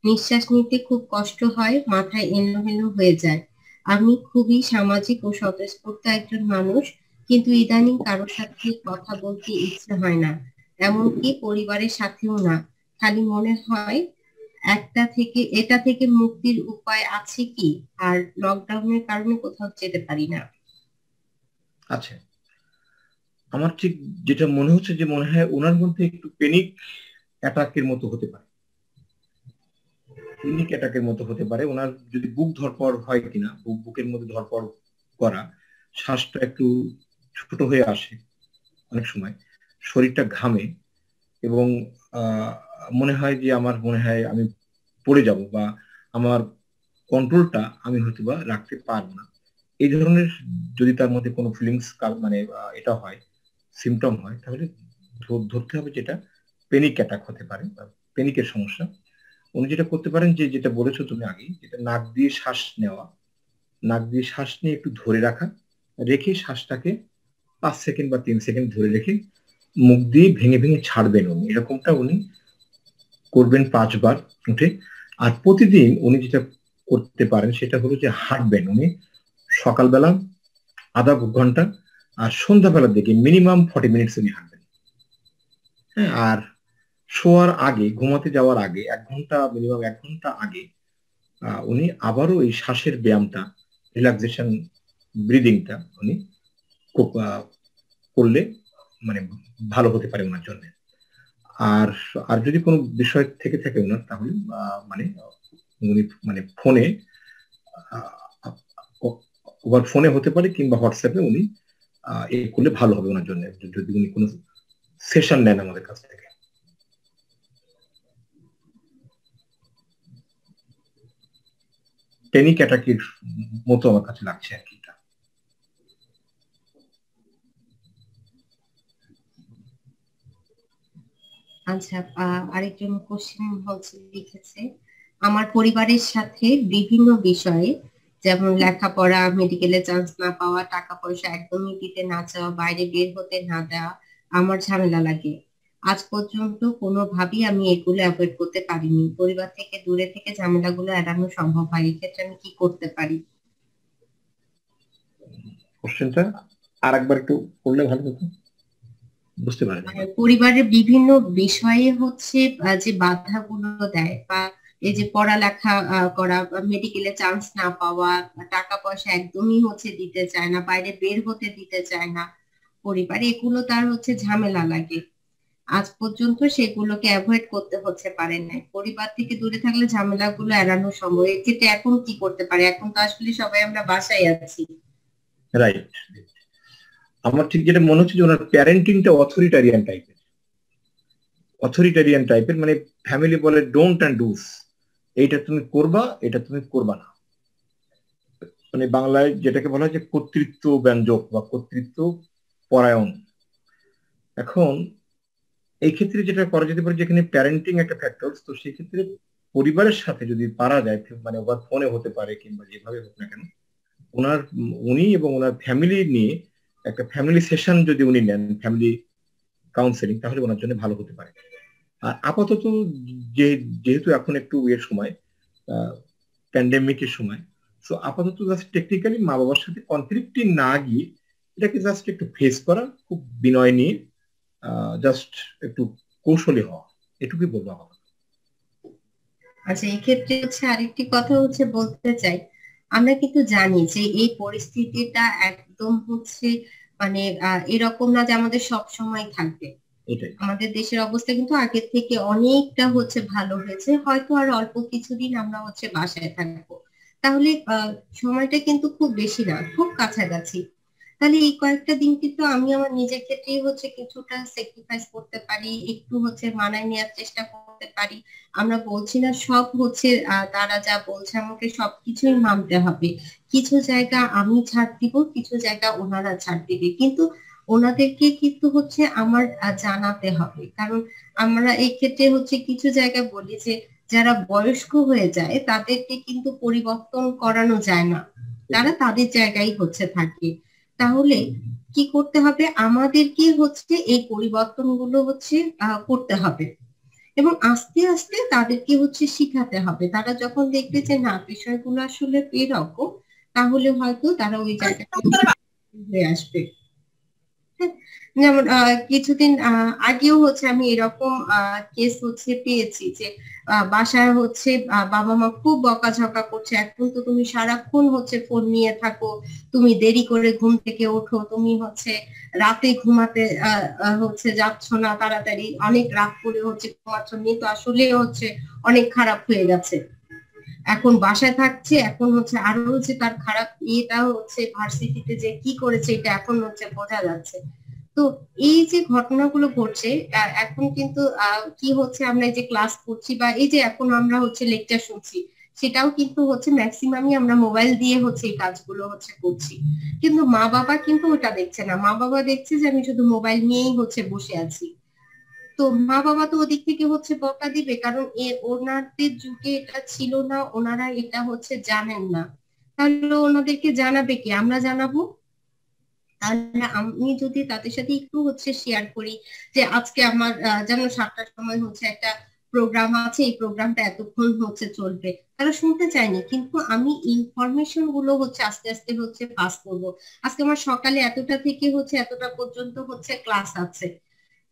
নিঃশ্বাস নিতে খুব কষ্ট হয়, মাথায় এলোমেলো হয়ে যায়। আমি খুবই সামাজিক ও স্বতঃস্ফূর্ত একজন মানুষ, কিন্তু ইদানিং কারোর সাথে কথা বলতে ইচ্ছে হয় না, এমনকি পরিবারের সাথেও না। খালি মনে হয় এটা থেকে মুক্তির উপায় আছে কি? আর লকডাউনের কারণে কোথাও যেতে পারি না। আচ্ছা, আমার ঠিক যেটা মনে হচ্ছে যে মনে হয় ওনার মধ্যে একটু প্যানিক অ্যাটাকের মতো হতে পারে। প্যানিক অ্যাটাকের মতো হতে পারে ওনার, যদি বুক ধড়ফড় হয় কিনা, বুকের মধ্যে ধড়ফড় করা, শ্বাসটা একটু ছোট হয়ে আসে অনেক সময়, শরীরটা ঘামে, এবং মনে হয় যে আমার মনে হয় আমি পড়ে যাব, বা আমার কন্ট্রোলটা আমি হয়তো বা রাখতে পারবো না। এই ধরনের যদি তার মধ্যে কোনো ফিলিংস মানে এটা হয়, সিমটম হয়, তাহলে ধরতে হবে যেটা প্যানিক অ্যাটাক হতে পারে বা প্যানিকের সমস্যা। উনি যেটা করতে পারেন, যে যেটা বলেছো তুমি আগে, যেটা নাক দিয়ে শ্বাস নেওয়া, নাক দিয়ে শ্বাস নিয়ে একটু ধরে রাখা, রেখে শ্বাসটাকে 5 সেকেন্ড বা 3 সেকেন্ড ধরে রেখে মুখ দিয়ে ভেঙে ভেঙে ছাড়বেন। উনি এরকমটা উনি করবেন 5 বার উঠে। আর প্রতিদিন উনি যেটা করতে পারেন সেটা হলো যে হাঁটবেন উনি, সকালবেলা আধা ঘন্টা, আর সন্ধ্যাবেলার দিকে মিনিমাম 40 মিনিটস উনি হাঁটবেন। হ্যাঁ, আর শোয়ার আগে, ঘুমাতে যাওয়ার আগে 1 ঘন্টা, মিনিমাম 1 ঘন্টা আগে উনি আবারও এই শ্বাসের ব্যায়ামটা, রিল্যাক্সেশন ব্রিদিংটা উনি করলে মানে ভালো হতে পারে ওনার জন্য। আর আর যদি কোনো বিষয় থেকে থাকে ওনার, তাহলে মানে উনি মানে ফোনে, ওভার ফোনে হতে পারে, কিংবা হোয়াটসঅ্যাপে উনি এ করলে ভালো হবে ওনার জন্য, যদি উনি কোনো সেশন নেন আমাদের কাছ থেকে। প্যানিক অ্যাটাকের মতো আমার কাছে লাগছে আর কি। আচ্ছা, আরেকজন কোশ্চেন লিখেছে, আমার পরিবারের সাথে বিভিন্ন বিষয়ে, যেমন লেখাপড়া, মেডিকেলে চান্স না পাওয়া, টাকা পয়সা একদমই দিতে না চাওয়া, বাইরে বের হতে না দেওয়া, আমার ঝামেলা লাগে। আজ পর্যন্ত কোনোভাবেই আমি এগুলো অ্যাভয়েড করতে পারিনি। পরিবার থেকে দূরে থেকে ঝামেলাগুলো এড়ানো সম্ভব হয়, এক্ষেত্রে আমি কি করতে পারি? কোশ্চেনটা আর একবার একটু পড়লে ভালো হতো, বুঝতে পারেন। পরিবারের বিভিন্ন বিষয়ে যে বাধাগুলো দেয়, বা এই যে পড়ালেখা করা, মেডিকেলে চান্স না পাওয়া, টাকা পয়সা একদমই দিতে চায় না, বাইরে বের হতে দিতে চায় না পরিবারে, এগুলো তার ঝামেলা লাগে। আজ পর্যন্ত সেগুলোকে অ্যাভয়েড করতে পারে নাই। পরিবার থেকে দূরে থাকলে ঝামেলাগুলো এড়ানো সম্ভব। এক্ষেত্রে এখন কি করতে পারে? এখন তো আসলে সবাই আমরা বাসায় আছি। রাইট। আমার ঠিক যেটা মনে হচ্ছে যে ওনার প্যারেন্টিংটা অথরিটারিয়ান টাইপের, মানে ফ্যামিলি বলে ডোন্ট অ্যান্ড ডুস, এইটা তুমি করবা, এটা তুমি করবা না, মানে বাংলায় যেটাকে বলা হয় যে কর্তৃত্ব ব্যঞ্জক বা কর্তৃত্ব পরায়ণ। এখন এই ক্ষেত্রে যেটা করা যেতে পারে, যেখানে প্যারেন্টিং একটা ফ্যাক্টর, তো সেই ক্ষেত্রে পরিবারের সাথে যদি পারা যায়, মানে ওভার ফোনে হতে পারে কিংবা যেভাবে হোক না কেন, উনি এবং ওনার ফ্যামিলি নিয়ে একটা ফ্যামিলি সেশন যদি উনি নেন, ফ্যামিলি কাউন্সেলিং, তাহলে ওনার জন্য ভালো হতে পারে। আর আপাতত যেহেতু এখন একটু ইয়ের সময়, প্যান্ডেমিকের সময়, সো আপাতত জাস্ট টেকনিক্যালি মা বাবার সাথে কনফ্লিক্টে না গিয়ে এটাকে জাস্ট একটু ফেস করা, খুব বিনয় নিয়ে জাস্ট একটু কৌশলী হওয়া, এটুকুই বলবো আমার। আচ্ছা, এই ক্ষেত্রে হচ্ছে আরেকটি কথা হচ্ছে বলতে চাই, আমরা কিন্তু জানি যে এই পরিস্থিতিটা একদম হচ্ছে মানে এরকম না যে আমাদের সব সময় থাকবে। এটাই। আমাদের দেশের অবস্থা কিন্তু আগের থেকে অনেকটা হচ্ছে ভালো হয়েছে, হয়তো আর অল্প কিছুদিন আমরা হচ্ছে বাসায় থাকবো, তাহলে সময়টা কিন্তু খুব বেশি না, খুব কাছাকাছি। তাহলে এই কয়েকটা দিন কিন্তু আমি আমার নিজের ক্ষেত্রেই হচ্ছে কিছুটা স্যাক্রিফাইস করতে পারি, একটু হচ্ছে মানায় নেওয়ার চেষ্টা করতে পারি। আমরা বলছি না সব হচ্ছে তারা যা বলছে আমাকে সবকিছুই মানতে হবে, কিছু জায়গা আমি ছাড় দিব, কিছু জায়গা ওনারা ছাড় দিবে, কিন্তু ওনাদেরকে কিন্তু হচ্ছে আমার জানাতে হবে। কারণ আমরা এই ক্ষেত্রে হচ্ছে কিছু জায়গায় বলি যে যারা বয়স্ক হয়ে যায় তাদেরকে কিন্তু পরিবর্তন করানো যায় না, তারা তাদের জায়গায় হচ্ছে থাকে। তাহলে কি করতে হবে, আমাদেরকে হচ্ছে এই পরিবর্তনগুলো হচ্ছে করতে হবে, এবং আস্তে আস্তে তাদেরকে হচ্ছে শিখাতে হবে। তারা যখন দেখবে যে না বিষয়গুলো আসলে এরকম, তাহলে হয়তো তারা ওই জায়গাটা হয়ে আসবে। হ্যাঁ, যেমন কিছুদিন আগেও হচ্ছে আমি এরকম কেস হচ্ছে পেয়েছি যে বাসায় হচ্ছে বাবা মা খুব বকাঝকা করছে, এখন তো তুমি সারাক্ষণ হচ্ছে ফোন নিয়ে থাকো, তুমি দেরি করে ঘুম থেকে ওঠো, তুমি হচ্ছে রাতে ঘুমাতে হচ্ছে যাচ্ছ না তাড়াতাড়ি, অনেক রাত করে হচ্ছে ঘুমাচ্ছ, নিয়ে তো আসলে হচ্ছে অনেক খারাপ হয়ে গেছে, এখন বাসায় থাকছে, এখন হচ্ছে আরো হচ্ছে তার খারাপ ইয়েটা হচ্ছে ভার্সিটিতে যে কি করেছে এটা এখন হচ্ছে বোঝা যাচ্ছে। তো এই যে ঘটনাগুলো ঘটছে, এখন কিন্তু কি হচ্ছে, আমরা এই যে ক্লাস করছি বা এই যে এখন আমরা হচ্ছে লেকচার শুনছি, সেটাও কিন্তু হচ্ছে ম্যাক্সিমামই আমরা মোবাইল দিয়ে হচ্ছে এই কাজগুলো হচ্ছে করছি, কিন্তু মা বাবা কিন্তু ওটা দেখছে না, মা বাবা দেখছে যে আমি শুধু মোবাইল নিয়েই হচ্ছে বসে আছি। তো মা বাবা তো ওদিক থেকে হচ্ছে বকা দিবে, কারণ ওনাদের যুগে এটা ছিল না, ওনারা এটা হচ্ছে জানেন না, তাহলে ওনাদেরকে জানাবে কি, আমরা জানাবো? তাহলে আমি যদি তাদের সাথে একটু হচ্ছে শেয়ার করি যে আজকে আমার যেন 7টার সময় হচ্ছে একটা প্রোগ্রাম আছে, এই প্রোগ্রামটা এতক্ষণ হচ্ছে চলবে, তারা শুনতে চায়নি, কিন্তু আমি ইনফরমেশন গুলো হচ্ছে আস্তে আস্তে হচ্ছে পাস করব। আজকে আমার সকালে এতটা থেকে হচ্ছে এতটা পর্যন্ত হচ্ছে ক্লাস আছে,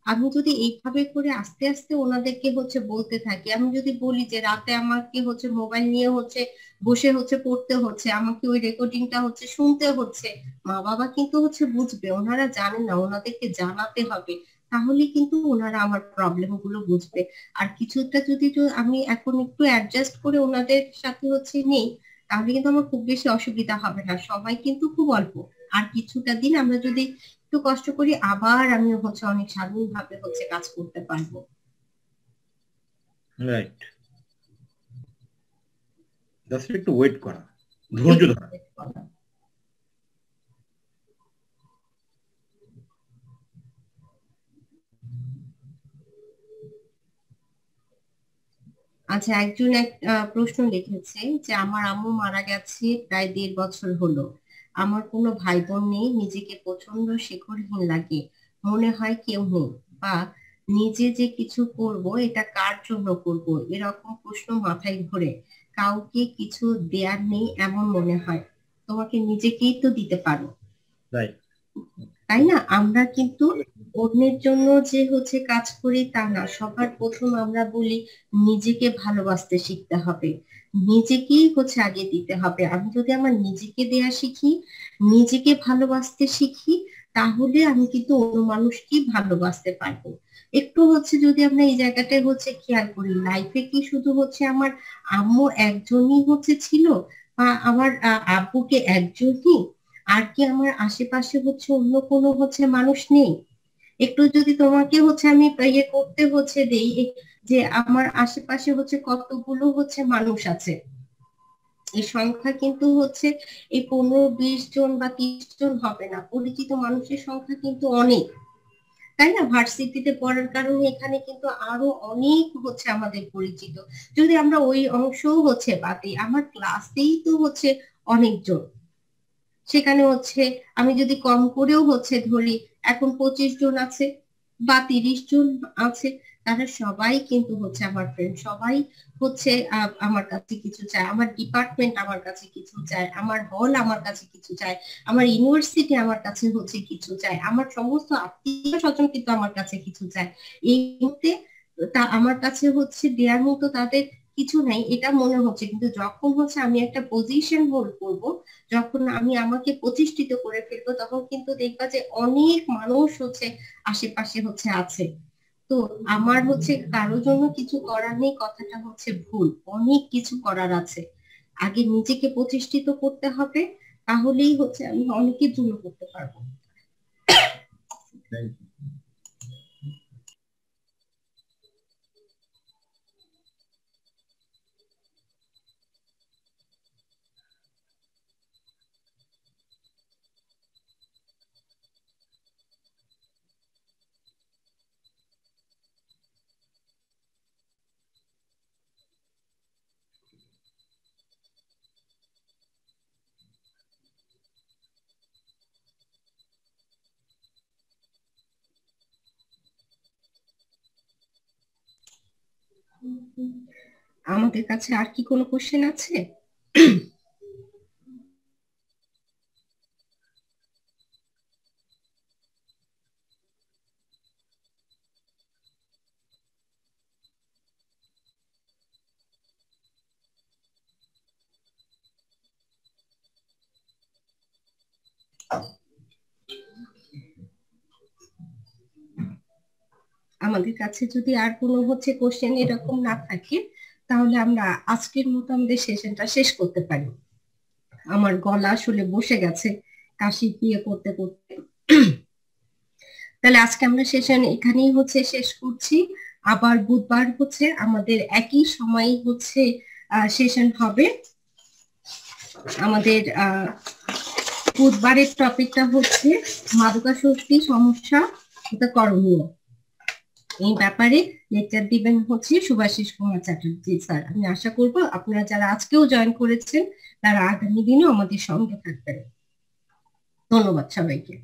আমি যদি এইভাবে করে আস্তে আস্তে ওনাদেরকে হচ্ছে বলতে থাকি, আমি যদি বলি যে রাতে আমাকে হচ্ছে মোবাইল নিয়ে হচ্ছে বসে হচ্ছে পড়তে হচ্ছে, আমাকে ওই রেকর্ডিংটা হচ্ছে শুনতে হচ্ছে, মা বাবা কিন্তু হচ্ছে বুঝবে, ওনারা জানেন না, ওনাদেরকে জানাতে হবে, তাহলে কিন্তু ওনারা আমার প্রবলেম গুলো বুঝবে। আর কিছুটা যদি আমি এখন একটু অ্যাডজাস্ট করে ওনাদের সাথে হচ্ছে নেই, তাহলে কিন্তু আমার খুব বেশি অসুবিধা হবে না, সময় কিন্তু খুব অল্প। আর কিছুটা দিন আমরা যদি একটু কষ্ট করি, আবার আমি হচ্ছে অনেক স্বাধীনভাবে হচ্ছে কাজ করতে পারবো। রাইট, জাস্ট একটু ওয়েট করা, ধৈর্য একটু ধরা। wait করা। আচ্ছা, একজন এক প্রশ্ন লিখেছে যে আমার আম্মু মারা গেছে প্রায় 1.5 বছর হলো, আমার কোনো ভাই বোন নেই, নিজেকে প্রচন্ড শিকড়হীন লাগে, মনে হয় কেউ নেই, বা নিজে যে কিছু করব এটা কার জন্য করব, এরকম প্রশ্ন মাথায় ঘোরে, কাউকে কিছু দেয়ার নেই এমন মনে হয়, তোমাকে নিজেকেই তো দিতে পারো, রাইট। তাই না? আমরা কিন্তু অন্যের জন্য যে হচ্ছে কাজ করি তা না, সবার প্রথম আমরা বলি নিজেকে ভালোবাসতে শিখতে হবে, নিজেকেই হচ্ছে আগে দিতে হবে। আমি যদি আমার নিজেকে দেয়া শিখি, নিজেকে ভালোবাসতে শিখি, তাহলে আমি কিন্তু অন্য মানুষকেই ভালোবাসতে পারবো। একটু হচ্ছে যদি আমরা এই জায়গাটায় হচ্ছে খেয়াল করি, লাইফে কি শুধু হচ্ছে আমার আম্মু একজনই হচ্ছে ছিল, বা আমার আব্বুকে একজনই, আর কি আমার আশেপাশে হচ্ছে অন্য কোনো হচ্ছে মানুষ নেই? একটু যদি তোমাকে হচ্ছে আমি ইয়ে করতে হচ্ছে দেই যে আমার আশেপাশে হচ্ছে কতগুলো হচ্ছে মানুষ আছে, এই সংখ্যা কিন্তু হচ্ছে এই 15-20 জন বা 30 জন হবে না, পরিচিত মানুষের সংখ্যা কিন্তু অনেক, তাই না? ভার্সিটিতে পড়ার কারণে এখানে কিন্তু আরো অনেক হচ্ছে আমাদের পরিচিত, যদি আমরা ওই অংশও হচ্ছে বাদ দিই, আমার ক্লাসেই তো হচ্ছে অনেকজন, সেখানে হচ্ছে আমি যদি কম করেও হচ্ছে ধরি এখন 25 জন আছে বা 30 জন আছে, তারা সবাই কিন্তু হচ্ছে আমার ফ্রেন্ড, সবাই হচ্ছে আমার কাছে কিছু চায়, আমার ডিপার্টমেন্ট আমার কাছে কিছু চায়, আমার হল আমার কাছে কিছু চায়, আমার ইউনিভার্সিটি আমার কাছে হচ্ছে কিছু চায়, আমার সমস্ত আত্মীয় স্বজন কিন্তু আমার কাছে কিছু চায়। এই মুহূর্তে তা আমার কাছে হচ্ছে দেওয়ার মতো তাদের কিছু নাই এটা মনে হচ্ছে, কিন্তু যখন হচ্ছে আমি একটা পজিশন হোল্ড করব, যখন আমি আমাকে প্রতিষ্ঠিত করে ফেলবো, তখন কিন্তু দেখবা যে অনেক মানুষ হচ্ছে আশেপাশে হচ্ছে আছে। তো আমার হচ্ছে কারো জন্য কিছু করার নেই কথাটা হচ্ছে ভুল, অনেক কিছু করার আছে। আগে নিজেকে প্রতিষ্ঠিত করতে হবে, তাহলেই হচ্ছে আমি অনেকের জন্য করতে পারবো। আমাদের কাছে আর কি কোনো কোশ্চেন আছে? আমাদের কাছে যদি আর কোনো হচ্ছে কোশ্চেন এরকম না থাকে, তাহলে আমরা আজকের মতো আমাদের সেশনটা শেষ করতে পারি। আমার গলা আসলে বসে গেছে কাশি দিয়ে করতে করতে। তাহলে আজকে আমরা সেশন এখানেই হচ্ছে শেষ করছি। আবার বুধবার হচ্ছে আমাদের একই সময় হচ্ছে সেশন হবে। আমাদের বুধবারের টপিকটা হচ্ছে মাদকাসক্তি সমস্যা করণীয়। এই ব্যাপারে লেকচার দিবেন হচ্ছে শুভাশিস কুমার চ্যাটার্জি স্যার। আমি আশা করব আপনারা যারা আজকেও জয়েন করেছেন তারা আগামী দিনেও আমাদের সঙ্গে থাকবেন। ধন্যবাদ সবাইকে।